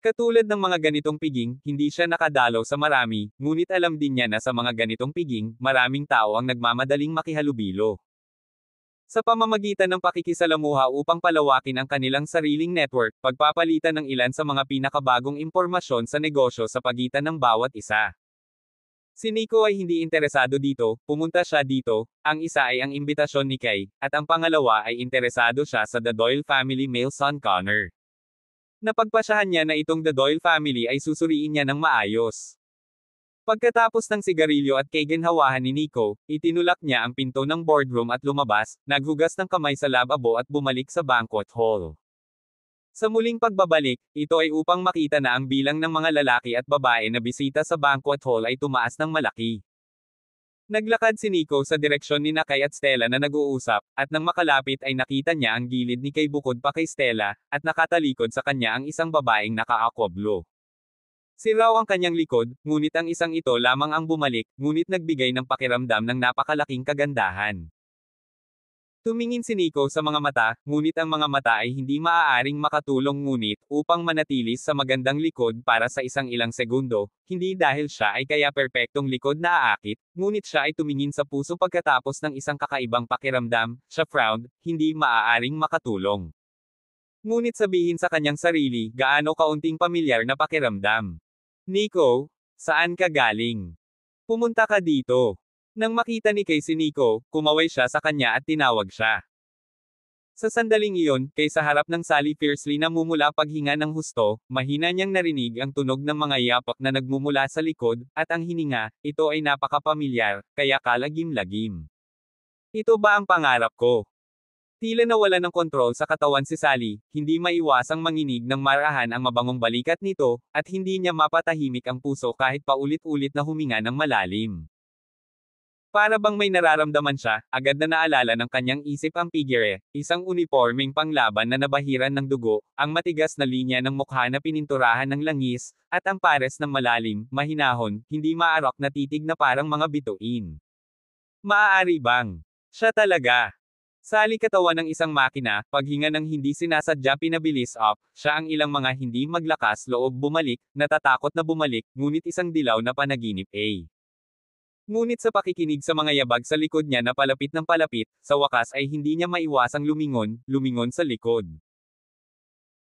Katulad ng mga ganitong piging, hindi siya nakadalaw sa marami, ngunit alam din niya na sa mga ganitong piging, maraming tao ang nagmamadaling makihalubilo. Sa pamamagitan ng pakikisalamuha upang palawakin ang kanilang sariling network, pagpapalitan ng ilan sa mga pinakabagong impormasyon sa negosyo sa pagitan ng bawat isa. Si Nico ay hindi interesado dito, pumunta siya dito, ang isa ay ang imbitasyon ni Kay, at ang pangalawa ay interesado siya sa The Doyle family male son Connor. Napagpasyahan niya na itong The Doyle family ay susuriin niya ng maayos. Pagkatapos ng sigarilyo at kaginhawahan ni Nico, itinulak niya ang pinto ng boardroom at lumabas, naghugas ng kamay sa lababo at bumalik sa banquet hall. Sa muling pagbabalik, ito ay upang makita na ang bilang ng mga lalaki at babae na bisita sa banquet hall ay tumaas ng malaki. Naglakad si Nico sa direksyon ni Kay at Stella na nag-uusap, at nang makalapit ay nakita niya ang gilid ni Kay bukod pa kay Stella, at nakatalikod sa kanya ang isang babaeng naka-aquablo. Si raw ang kanyang likod, ngunit ang isang ito lamang ang bumalik, ngunit nagbigay ng pakiramdam ng napakalaking kagandahan. Tumingin si Nico sa mga mata, ngunit ang mga mata ay hindi maaaring makatulong ngunit, upang manatilis sa magandang likod para sa isang ilang segundo, hindi dahil siya ay kaya perpektong likod na aakit, ngunit siya ay tumingin sa puso pagkatapos ng isang kakaibang pakiramdam, siya frowned, hindi maaaring makatulong. Ngunit sabihin sa kanyang sarili, gaano kaunting pamilyar na pakiramdam. Nico, saan ka galing? Pumunta ka dito. Nang makita ni Kay si Nico, kumaway siya sa kanya at tinawag siya. Sa sandaling iyon, Kay sa harap ng Sally fiercely namumula paghinga ng husto, mahina niyang narinig ang tunog ng mga yapak na nagmumula sa likod, at ang hininga, ito ay napakapamilyar, kaya kalagim-lagim. Ito ba ang pangarap ko? Tila nawala ng kontrol sa katawan si Sally, hindi maiwasang manginig ng marahan ang mabangong balikat nito, at hindi niya mapatahimik ang puso kahit paulit-ulit na huminga ng malalim. Para bang may nararamdaman siya, agad na naalala ng kanyang isip ang figure, isang unipormeng panglaban na nabahiran ng dugo, ang matigas na linya ng mukha na pininturahan ng langis, at ang pares ng malalim, mahinahon, hindi maarok na titig na parang mga bituin. Maaari bang? Siya talaga. Sali katawan ng isang makina, paghinga ng hindi sinasadya pinabilis up, siya ang ilang mga hindi maglakas loob bumalik, natatakot na bumalik, ngunit isang dilaw na panaginip Ngunit sa pakikinig sa mga yabag sa likod niya na palapit ng palapit, sa wakas ay hindi niya maiwasang lumingon sa likod.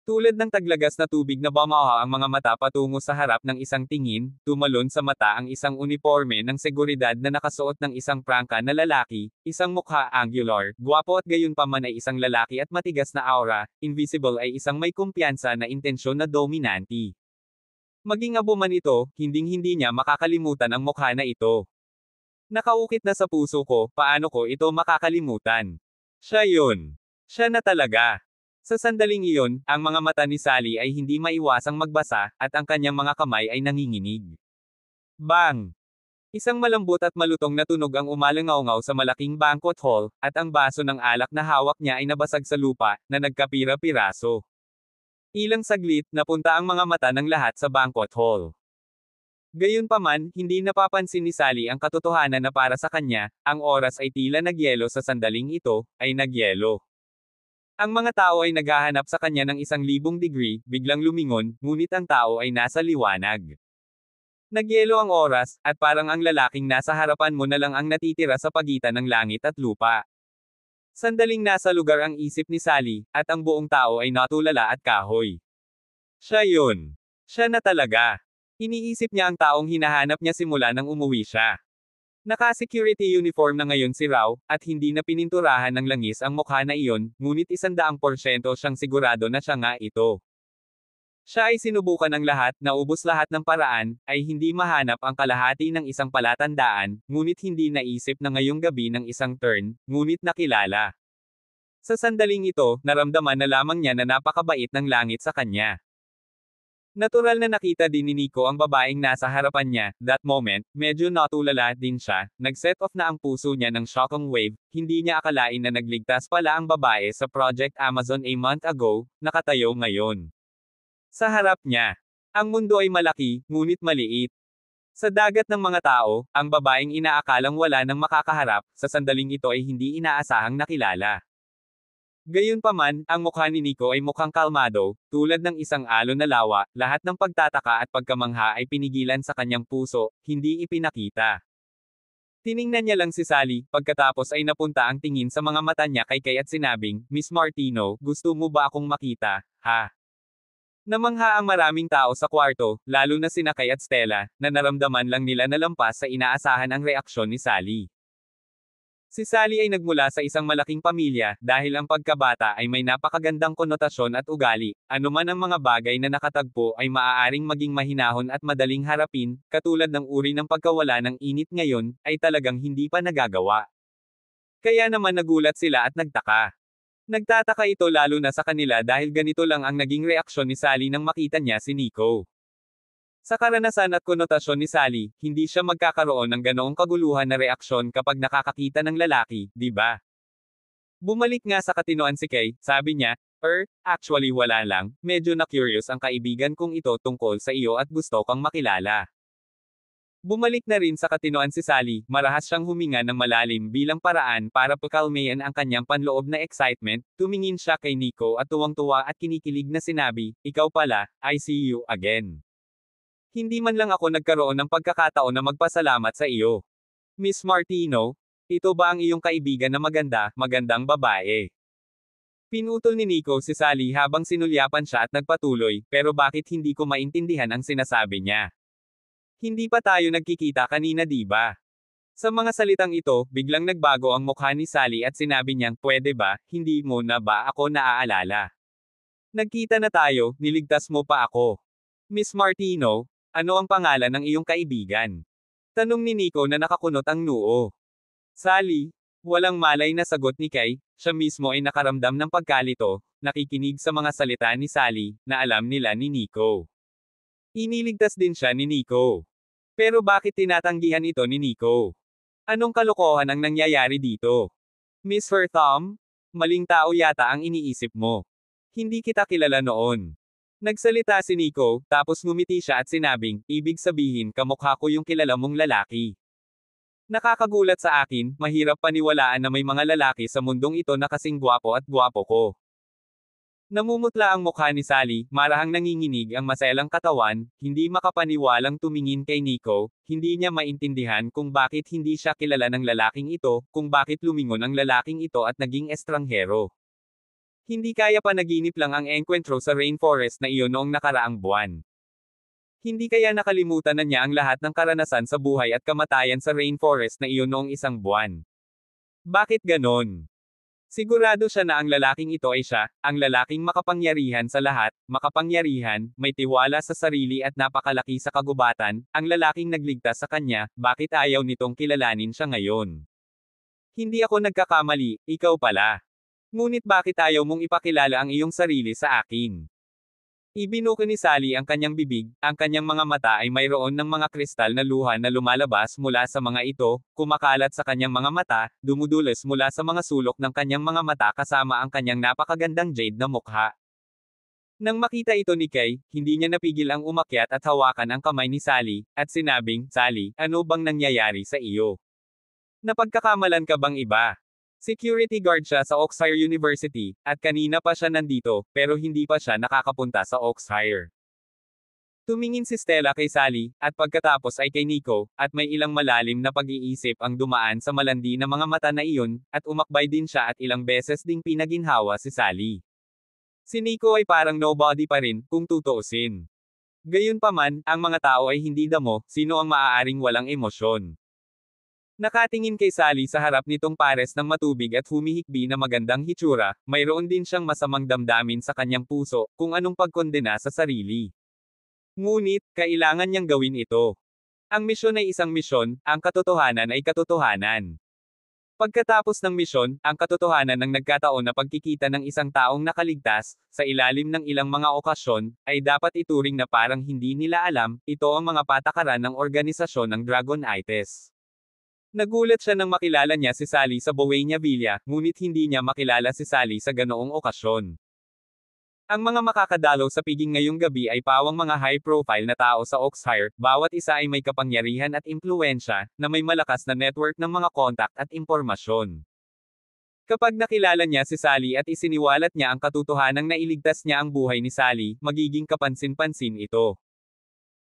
Tulad ng taglagas na tubig na bumaha ang mga mata patungo sa harap ng isang tingin, tumalon sa mata ang isang uniforme ng seguridad na nakasuot ng isang prangka na lalaki, isang mukha angular, gwapo at gayunpaman ay isang lalaki at matigas na aura, invisible ay isang may kumpiyansa na intensyon na dominanti. Maging abo man ito, hinding-hindi niya makakalimutan ang mukha na ito. Nakaukit na sa puso ko, paano ko ito makakalimutan? Siya yun. Siya na talaga. Sa sandaling iyon, ang mga mata ni Sally ay hindi maiwasang magbasa, at ang kanyang mga kamay ay nanginginig. Bang! Isang malambot at malutong na tunog ang umalangaw sa malaking banquet hall, at ang baso ng alak na hawak niya ay nabasag sa lupa, na nagkapira-piraso. Ilang saglit, napunta ang mga mata ng lahat sa banquet hall. Gayunpaman, hindi napapansin ni Sally ang katotohanan na para sa kanya, ang oras ay tila nagyelo sa sandaling ito, ay nagyelo. Ang mga tao ay naghahanap sa kanya ng 1,000 degree, biglang lumingon, ngunit ang tao ay nasa liwanag. Nagyelo ang oras, at parang ang lalaking nasa harapan mo na lang ang natitira sa pagitan ng langit at lupa. Sandaling nasa lugar ang isip ni Sally, at ang buong tao ay natulala at kahoy. Siya yun. Siya na talaga. Iniisip niya ang taong hinahanap niya simula nang umuwi siya. Naka-security uniform na ngayon si Rao, at hindi na pininturahan ng langis ang mukha na iyon, ngunit 100% siyang sigurado na siya nga ito. Siya ay sinubukan ng lahat, naubos lahat ng paraan, ay hindi mahanap ang kalahati ng isang palatandaan, ngunit hindi naisip na ngayong gabi ng isang turn, ngunit nakilala. Sa sandaling ito, naramdaman na lamang niya na napakabait ng langit sa kanya. Natural na nakita din ni Nico ang babaeng nasa harapan niya, that moment, medyo natulala din siya, nag-set off na ang puso niya ng shocking wave, hindi niya akalain na nagligtas pala ang babae sa Project Amazon a month ago, nakatayo ngayon. Sa harap niya, ang mundo ay malaki, ngunit maliit. Sa dagat ng mga tao, ang babaeng inaakalang wala nang makakaharap, sa sandaling ito ay hindi inaasahang nakilala. Gayunpaman, ang mukha ni Nico ay mukhang kalmado, tulad ng isang alon na lawa, lahat ng pagtataka at pagkamangha ay pinigilan sa kanyang puso, hindi ipinakita. Tiningnan niya lang si Sally, pagkatapos ay napunta ang tingin sa mga mata niya kay Kay at sinabing, Miss Martino, gusto mo ba akong makita, ha? Namangha ang maraming tao sa kwarto, lalo na sina Kay at Stella, na naramdaman lang nila na lampas sa inaasahan ang reaksyon ni Sally. Si Sally ay nagmula sa isang malaking pamilya, dahil ang pagkabata ay may napakagandang konotasyon at ugali, anuman ang mga bagay na nakatagpo ay maaaring maging mahinahon at madaling harapin, katulad ng uri ng pagkawala ng init ngayon, ay talagang hindi pa nagagawa. Kaya naman nagulat sila at nagtaka. Nagtataka ito lalo na sa kanila dahil ganito lang ang naging reaksyon ni Sally nang makita niya si Nico. Sa karanasan at konotasyon ni Sally, hindi siya magkakaroon ng ganoong kaguluhan na reaksyon kapag nakakakita ng lalaki, di ba? Bumalik nga sa katinoan si Kay, sabi niya, actually wala lang, medyo na-curious ang kaibigan kong ito tungkol sa iyo at gusto kang makilala. Bumalik na rin sa katinoan si Sally, marahas siyang huminga ng malalim bilang paraan para pakalmayan ang kanyang panloob na excitement, tumingin siya kay Nico at tuwang-tuwa at kinikilig na sinabi, ikaw pala, I see you again. Hindi man lang ako nagkaroon ng pagkakataon na magpasalamat sa iyo. Miss Martino, ito ba ang iyong kaibigan na magandang babae? Pinutol ni Nico si Sally habang sinulyapan siya at nagpatuloy, pero bakit hindi ko maintindihan ang sinasabi niya? Hindi pa tayo nagkikita kanina, di ba? Sa mga salitang ito, biglang nagbago ang mukha ni Sally at sinabi niyang, pwede ba, hindi mo na ba ako naaalala? Nagkita na tayo, niligtas mo pa ako. Miss Martino, ano ang pangalan ng iyong kaibigan? Tanong ni Nico na nakakunot ang noo. Sally, walang malay na sagot ni Kay, siya mismo ay nakaramdam ng pagkalito, nakikinig sa mga salita ni Sally, na alam nila ni Nico. Iniligtas din siya ni Nico. Pero bakit tinatanggihan ito ni Nico? Anong kalokohan ang nangyayari dito? Miss Tom? Maling tao yata ang iniisip mo. Hindi kita kilala noon. Nagsalita si Nico, tapos ngumiti siya at sinabing, ibig sabihin kamukha ko yung kilala mong lalaki. Nakakagulat sa akin, mahirap paniwalaan na may mga lalaki sa mundong ito na kasing gwapo at gwapo ko. Namumutla ang mukha ni Sally, marahang nanginginig ang maselang katawan, hindi makapaniwalang tumingin kay Nico, hindi niya maintindihan kung bakit hindi siya kilala ng lalaking ito, kung bakit lumingon ang lalaking ito at naging estranghero. Hindi kaya panaginip lang ang engkwentro sa rainforest na iyon noong nakaraang buwan. Hindi kaya nakalimutan na niya ang lahat ng karanasan sa buhay at kamatayan sa rainforest na iyon noong isang buwan. Bakit ganon? Sigurado siya na ang lalaking ito ay siya, ang lalaking makapangyarihan sa lahat, makapangyarihan, may tiwala sa sarili at napakalaki sa kagubatan, ang lalaking nagligtas sa kanya, bakit ayaw nitong kilalanin siya ngayon? Hindi ako nagkakamali, ikaw pala. Ngunit bakit ayaw mong ipakilala ang iyong sarili sa akin? Ibinuko ni Sally ang kanyang bibig, ang kanyang mga mata ay mayroon ng mga kristal na luha na lumalabas mula sa mga ito, kumakalat sa kanyang mga mata, dumudulas mula sa mga sulok ng kanyang mga mata kasama ang kanyang napakagandang jade na mukha. Nang makita ito ni Kay, hindi niya napigil ang umakyat at hawakan ang kamay ni Sally, at sinabing, Sally, ano bang nangyayari sa iyo? Napagkakamalan ka bang iba? Security guard siya sa Oxfire University, at kanina pa siya nandito, pero hindi pa siya nakakapunta sa Oxfire. Tumingin si Stella kay Sally, at pagkatapos ay kay Nico, at may ilang malalim na pag-iisip ang dumaan sa malandi na mga mata na iyon, at umakbay din siya at ilang beses ding pinaginhawa si Sally. Si Nico ay parang nobody pa rin, kung tutuusin. Gayunpaman, ang mga tao ay hindi damo, sino ang maaaring walang emosyon. Nakatingin kay Sally sa harap nitong pares ng matubig at humihikbi na magandang hitsura, mayroon din siyang masamang damdamin sa kanyang puso, kung anong pagkondena sa sarili. Ngunit, kailangan niyang gawin ito. Ang misyon ay isang misyon, ang katotohanan ay katotohanan. Pagkatapos ng misyon, ang katotohanan ng nagkataon na pagkikita ng isang taong nakaligtas, sa ilalim ng ilang mga okasyon, ay dapat ituring na parang hindi nila alam, ito ang mga patakaran ng organisasyon ng Dragonites. Nagulat siya nang makilala niya si Sally sa Buena Villa, ngunit hindi niya makilala si Sally sa ganoong okasyon. Ang mga makakadalaw sa piging ngayong gabi ay pawang mga high-profile na tao sa Oxfire, bawat isa ay may kapangyarihan at impluwensya, na may malakas na network ng mga kontak at impormasyon. Kapag nakilala niya si Sally at isiniwalat niya ang katotohanang nailigtas niya ang buhay ni Sally, magiging kapansin-pansin ito.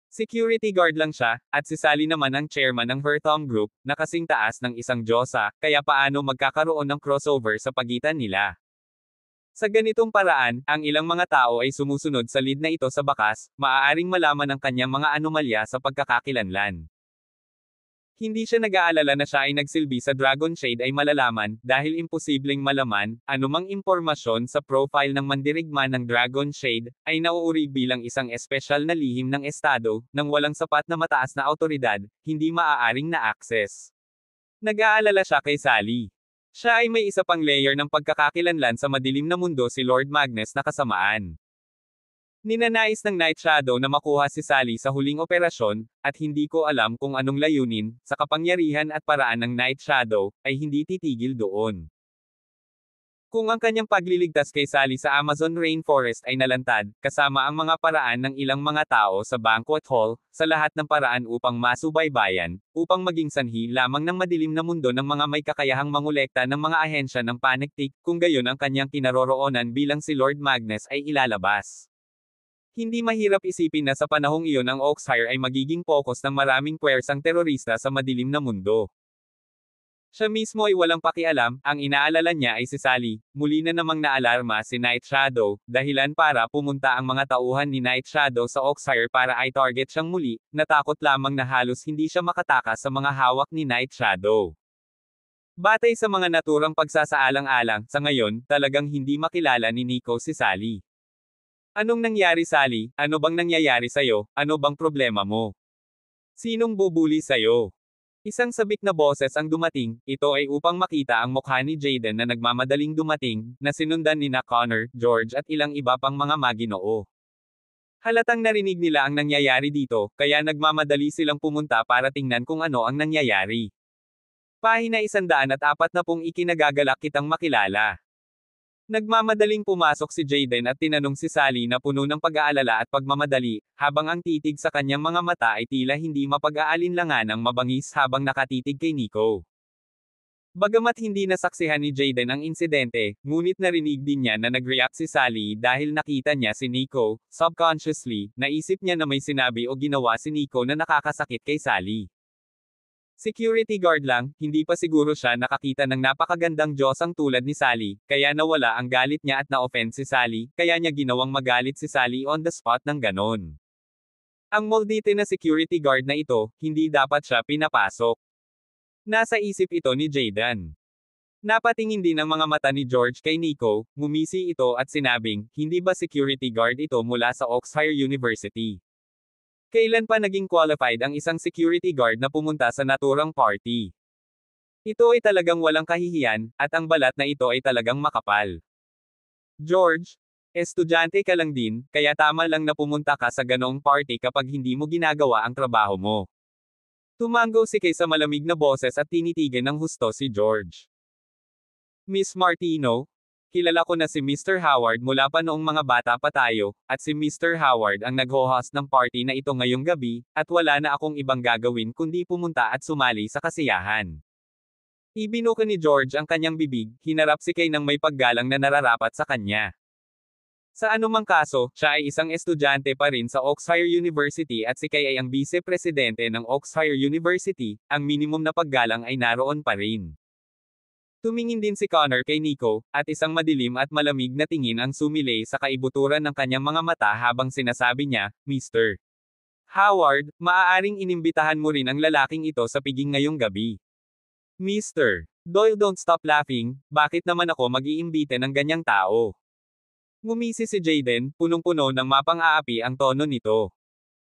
Security guard lang siya, at si Sally naman ang chairman ng Herthom Group, na kasing taas ng isang diyosa, kaya paano magkakaroon ng crossover sa pagitan nila? Sa ganitong paraan, ang ilang mga tao ay sumusunod sa lead na ito sa bakas, maaaring malaman ang kanyang mga anomalya sa pagkakakilanlan. Hindi siya nag-aalala na siya ay nagsilbi sa Dragon Shade ay malalaman, dahil imposibleng malaman, anumang impormasyon sa profile ng mandirigma ng Dragon Shade, ay nauuri bilang isang espesyal na lihim ng estado, nang walang sapat na mataas na awtoridad, hindi maaaring na-access. Nag-aalala siya kay Sally. Siya ay may isa pang layer ng pagkakakilanlan sa madilim na mundo si Lord Magnus na kasamaan. Ninanais ng Night Shadow na makuha si Sally sa huling operasyon, at hindi ko alam kung anong layunin, sa kapangyarihan at paraan ng Night Shadow, ay hindi titigil doon. Kung ang kanyang pagliligtas kay Sally sa Amazon Rainforest ay nalantad, kasama ang mga paraan ng ilang mga tao sa banquet hall, sa lahat ng paraan upang masubaybayan, upang maging sanhi lamang ng madilim na mundo ng mga may kakayahang mangolekta ng mga ahensya ng panektik, kung gayon ang kanyang kinaroroonan bilang si Lord Magnus ay ilalabas. Hindi mahirap isipin na sa panahong iyon ang Oxfire ay magiging focus ng maraming puwersang terorista sa madilim na mundo. Siya mismo ay walang pakialam, ang inaalala niya ay si Sally. Muli na namang naalarma si Night Shadow, dahilan para pumunta ang mga tauhan ni Night Shadow sa Oxfire para i-target siyang muli, natakot lamang na halos hindi siya makatakas sa mga hawak ni Night Shadow. Batay sa mga naturang pagsasaalang-alang, sa ngayon, talagang hindi makilala ni Nico si Sally. Anong nangyari Sally? Ano bang nangyayari sa'yo? Ano bang problema mo? Sinong bubuli sa'yo? Isang sabik na boses ang dumating, ito ay upang makita ang mukha ni Jaden na nagmamadaling dumating, na sinundan ni Connor, George at ilang iba pang mga maginoo. Halatang narinig nila ang nangyayari dito, kaya nagmamadali silang pumunta para tingnan kung ano ang nangyayari. Pahina 140 ikinagagalak kitang makilala. Nagmamadaling pumasok si Jaden at tinanong si Sally na puno ng pag-aalala at pagmamadali, habang ang titig sa kanyang mga mata ay tila hindi mapag-aalinlangan ng mabangis habang nakatitig kay Nico. Bagamat hindi nasaksihan ni Jaden ang insidente, ngunit narinig din niya na nag-react si Sally dahil nakita niya si Nico. Subconsciously, naisip niya na may sinabi o ginawa si Nico na nakakasakit kay Sally. Security guard lang, hindi pa siguro siya nakakita ng napakagandang Diyosang tulad ni Sally, kaya nawala ang galit niya at na-offend si Sally, kaya niya ginawang magalit si Sally on the spot ng ganon. Ang moldite na security guard na ito, hindi dapat siya pinapasok. Nasa isip ito ni Jaden. Napatingin din ang mga mata ni George kay Nico, ngumisi ito at sinabing, hindi ba security guard ito mula sa Oxfire University? Kailan pa naging qualified ang isang security guard na pumunta sa naturang party? Ito ay talagang walang kahihiyan, at ang balat na ito ay talagang makapal. George, estudyante ka lang din, kaya tama lang na pumunta ka sa ganoong party kapag hindi mo ginagawa ang trabaho mo. Tumanggaw si Kay sa malamig na boses at tinitigan ng husto si George. Miss Martino, kilala ko na si Mr. Howard mula pa noong mga bata pa tayo, at si Mr. Howard ang nag-host ng party na ito ngayong gabi, at wala na akong ibang gagawin kundi pumunta at sumali sa kasiyahan. Ibinuka ni George ang kanyang bibig, hinarap si Kay ng may paggalang na nararapat sa kanya. Sa anumang kaso, siya ay isang estudyante pa rin sa Oxfire University at si Kay ay ang vice-presidente ng Oxfire University, ang minimum na paggalang ay naroon pa rin. Tumingin din si Connor kay Nico, at isang madilim at malamig na tingin ang sumilay sa kaibuturan ng kanyang mga mata habang sinasabi niya, Mr. Howard, maaaring inimbitahan mo rin ang lalaking ito sa piging ngayong gabi. Mr. Doyle, don't stop laughing, bakit naman ako mag-iimbita ng ganyang tao? Ngumisi si Jaden, punong-puno ng mapang-aapi ang tono nito.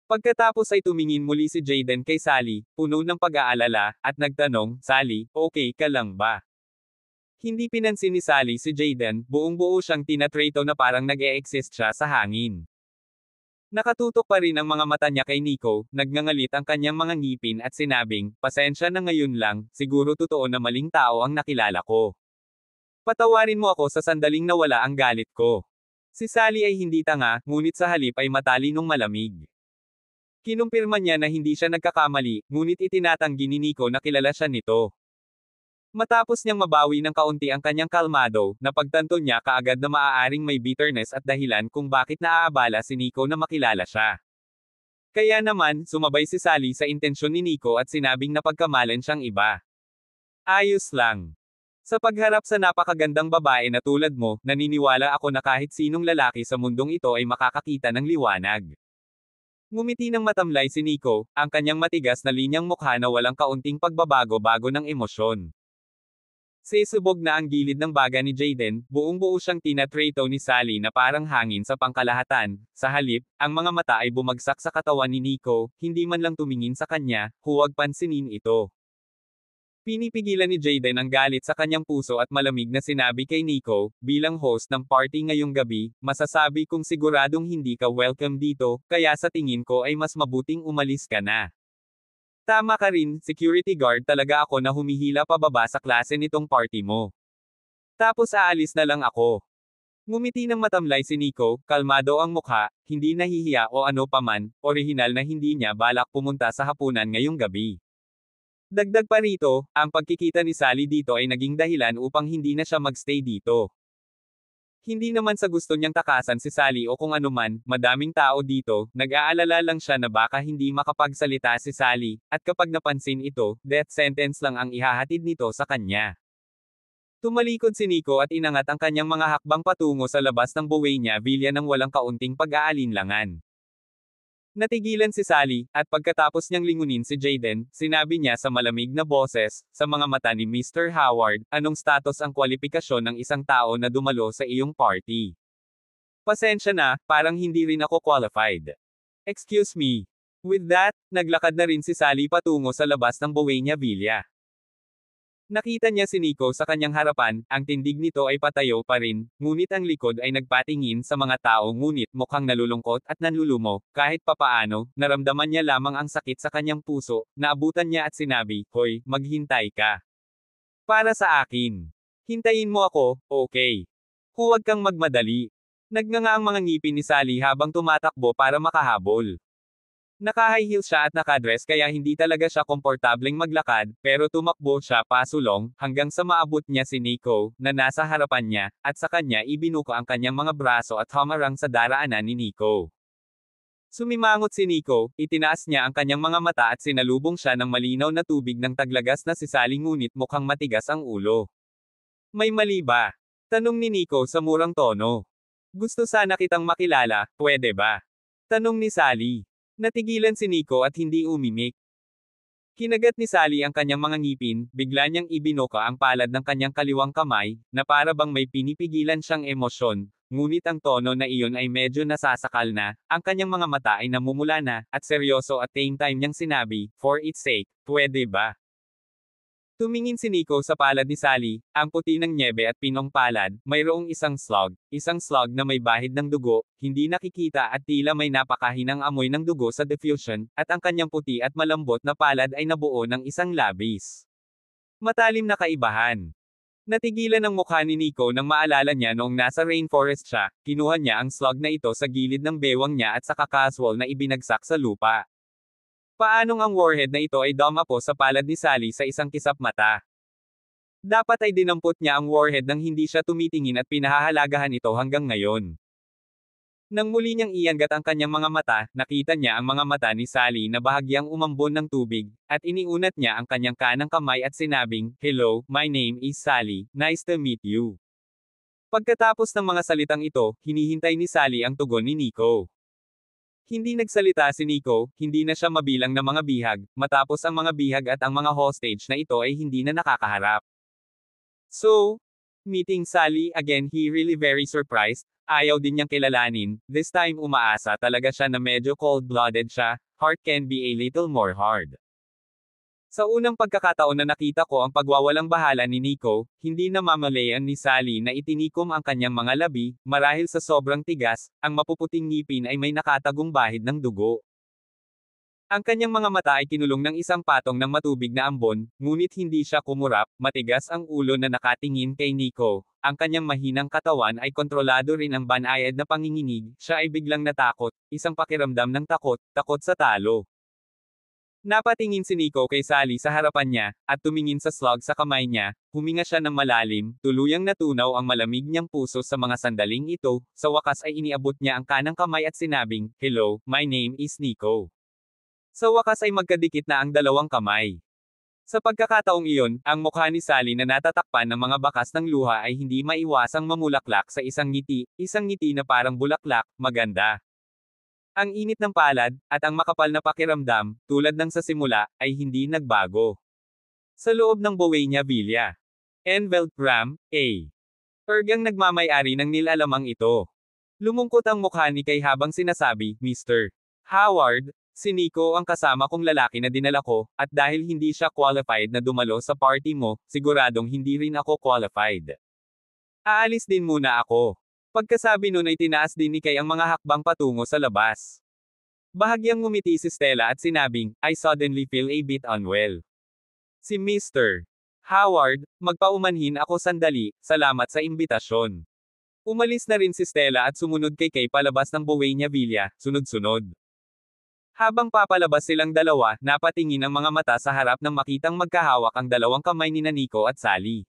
Pagkatapos ay tumingin muli si Jaden kay Sally, puno ng pag-aalala, at nagtanong, Sally, okay ka lang ba? Hindi pinansin ni Sally si Jaden, buong-buo siyang tinatrato na parang nag-e-exist siya sa hangin. Nakatutok pa rin ang mga mata niya kay Nico, nagngangalit ang kanyang mga ngipin at sinabing, pasensya na ngayon lang, siguro totoo na maling tao ang nakilala ko. Patawarin mo ako sa sandaling nawala ang galit ko. Si Sally ay hindi tanga, ngunit sa halip ay matalinong malamig. Kinumpirma niya na hindi siya nagkakamali, ngunit itinatanggi ni Nico na kilala siya nito. Matapos niyang mabawi ng kaunti ang kanyang kalmado, napagtanto niya kaagad na maaaring may bitterness at dahilan kung bakit naaabala si Nico na makilala siya. Kaya naman, sumabay si Sally sa intensyon ni Nico at sinabing napagkamalan siyang iba. Ayos lang. Sa pagharap sa napakagandang babae na tulad mo, naniniwala ako na kahit sinong lalaki sa mundong ito ay makakakita ng liwanag. Ngumiti ng matamlay si Nico, ang kanyang matigas na linyang mukha na walang kaunting pagbabago-bago ng emosyon. Sisubog na ang gilid ng baga ni Jaden, buong-buo siyang tinatrato ni Sally na parang hangin sa pangkalahatan. Sa halip, ang mga mata ay bumagsak sa katawan ni Nico, hindi man lang tumingin sa kanya, huwag pansinin ito. Pinipigilan ni Jaden ang galit sa kanyang puso at malamig na sinabi kay Nico, bilang host ng party ngayong gabi, masasabi kong siguradong hindi ka welcome dito, kaya sa tingin ko ay mas mabuting umalis ka na. Tama ka rin, security guard talaga ako na humihila pababa sa klase nitong party mo. Tapos aalis na lang ako. Ngumiti ng matamlay si Nico, kalmado ang mukha, hindi nahihiya o ano paman, orihinal na hindi niya balak pumunta sa hapunan ngayong gabi. Dagdag pa rito, ang pagkikita ni Sally dito ay naging dahilan upang hindi na siya magstay dito. Hindi naman sa gusto niyang takasan si Sally o kung anuman, madaming tao dito, nag-aalala lang siya na baka hindi makapagsalita si Sally, at kapag napansin ito, death sentence lang ang ihahatid nito sa kanya. Tumalikod si Nico at inangat ang kanyang mga hakbang patungo sa labas ng Buena Villa nang walang kaunting pag-aalinlangan. Natigilan si Sally, at pagkatapos niyang lingunin si Jaden, sinabi niya sa malamig na boses, sa mga mata ni Mr. Howard, anong status ang kwalifikasyon ng isang tao na dumalo sa iyong party? Pasensya na, parang hindi rin ako qualified. Excuse me. With that, naglakad na rin si Sally patungo sa labas ng Buena Villa. Nakita niya si Nico sa kanyang harapan, ang tindig nito ay patayo pa rin, ngunit ang likod ay nagpatingin sa mga tao ngunit mukhang nalulungkot at nanlulumo, kahit papaano, naramdaman niya lamang ang sakit sa kanyang puso, naabutan niya at sinabi, "Hoy, maghintay ka. Para sa akin. Hintayin mo ako, okay? Huwag kang magmadali." Nagnganga ang mga ngipin ni Sally habang tumatakbo para makahabol. Naka-high heels siya at nakadress kaya hindi talaga siya komportableng maglakad, pero tumakbo siya pasulong, hanggang sa maabot niya si Nico, na nasa harapan niya, at sa kanya ibinuka ang kanyang mga braso at humarang sa daraanan ni Nico. Sumimangot si Nico, itinaas niya ang kanyang mga mata at sinalubong siya ng malinaw na tubig ng taglagas na si Sally ngunit mukhang matigas ang ulo. "May mali ba?" Tanong ni Nico sa murang tono. "Gusto sana kitang makilala, pwede ba?" Tanong ni Sally. Natigilan si Nico at hindi umimik. Kinagat ni Sally ang kanyang mga ngipin, bigla niyang ibinuka ang palad ng kanyang kaliwang kamay, na para bang may pinipigilan siyang emosyon, ngunit ang tono na iyon ay medyo nasasakal na, ang kanyang mga mata ay namumula na, at seryoso at same time niyang sinabi, "For its sake, pwede ba?" Tumingin si Nico sa palad ni Sally, ang puti ng nyebe at pinong palad, mayroong isang slug na may bahid ng dugo, hindi nakikita at tila may napakahinang amoy ng dugo sa diffusion, at ang kanyang puti at malambot na palad ay nabuo ng isang labis. Matalim na kaibahan. Natigilan ang mukha ni Nico nang maalala niya noong nasa rainforest siya, kinuha niya ang slug na ito sa gilid ng bewang niya at saka casual na ibinagsak sa lupa. Paanong ang warhead na ito ay dumapo sa palad ni Sally sa isang kisap mata? Dapat ay dinampot niya ang warhead nang hindi siya tumitingin at pinahahalagahan ito hanggang ngayon. Nang muli niyang iangat ang kanyang mga mata, nakita niya ang mga mata ni Sally na bahagyang umambon ng tubig, at iniunat niya ang kanyang kanang kamay at sinabing, "Hello, my name is Sally, nice to meet you." Pagkatapos ng mga salitang ito, hinihintay ni Sally ang tugon ni Nico. Hindi nagsalita si Nico, hindi na siya mabilang na mga bihag, matapos ang mga bihag at ang mga hostage na ito ay hindi na nakakaharap. So, meeting Sally again he really very surprised, ayaw din niyang kilalanin, this time umaasa talaga siya na medyo cold-blooded siya, heart can be a little more hard. Sa unang pagkakataon na nakita ko ang pagwawalang bahala ni Nico, hindi namamalayan ni Sally na itinikom ang kanyang mga labi, marahil sa sobrang tigas, ang mapuputing ngipin ay may nakatagong bahid ng dugo. Ang kanyang mga mata ay kinulong ng isang patong ng matubig na ambon, ngunit hindi siya kumurap, matigas ang ulo na nakatingin kay Nico, ang kanyang mahinang katawan ay kontrolado rin ang banayad na panginginig, siya ay biglang natakot, isang pakiramdam ng takot, takot sa talo. Napatingin si Nico kay Sally sa harapan niya, at tumingin sa slug sa kamay niya, huminga siya ng malalim, tuluyang natunaw ang malamig niyang puso sa mga sandaling ito, sa wakas ay iniabot niya ang kanang kamay at sinabing, "Hello, my name is Nico." Sa wakas ay magkadikit na ang dalawang kamay. Sa pagkakataong iyon, ang mukha ni Sally na natatakpan ng mga bakas ng luha ay hindi maiwasang mamulaklak sa isang ngiti na parang bulaklak, maganda. Ang init ng palad, at ang makapal na pakiramdam, tulad ng sa simula, ay hindi nagbago. Sa loob ng Buena Villa. Envelt Ram, A. Ergang nagmamay-ari ng nilalamang ito. Lumungkot ang mukha ni Kay habang sinasabi, "Mr. Howard, si Nico ang kasama kong lalaki na dinala ko, at dahil hindi siya qualified na dumalo sa party mo, siguradong hindi rin ako qualified. Aalis din muna ako." Pagkasabi nun ay tinaas din ni Kay ang mga hakbang patungo sa labas. Bahagyang ngumiti si Stella at sinabing, "I suddenly feel a bit unwell." Si Mr. Howard, magpaumanhin ako sandali, salamat sa imbitasyon. Umalis na rin si Stella at sumunod kay Kay palabas ng Buena Villa, sunod-sunod. Habang papalabas silang dalawa, napatingin ang mga mata sa harap nang makitang magkahawak ang dalawang kamay ni Nico at Sally.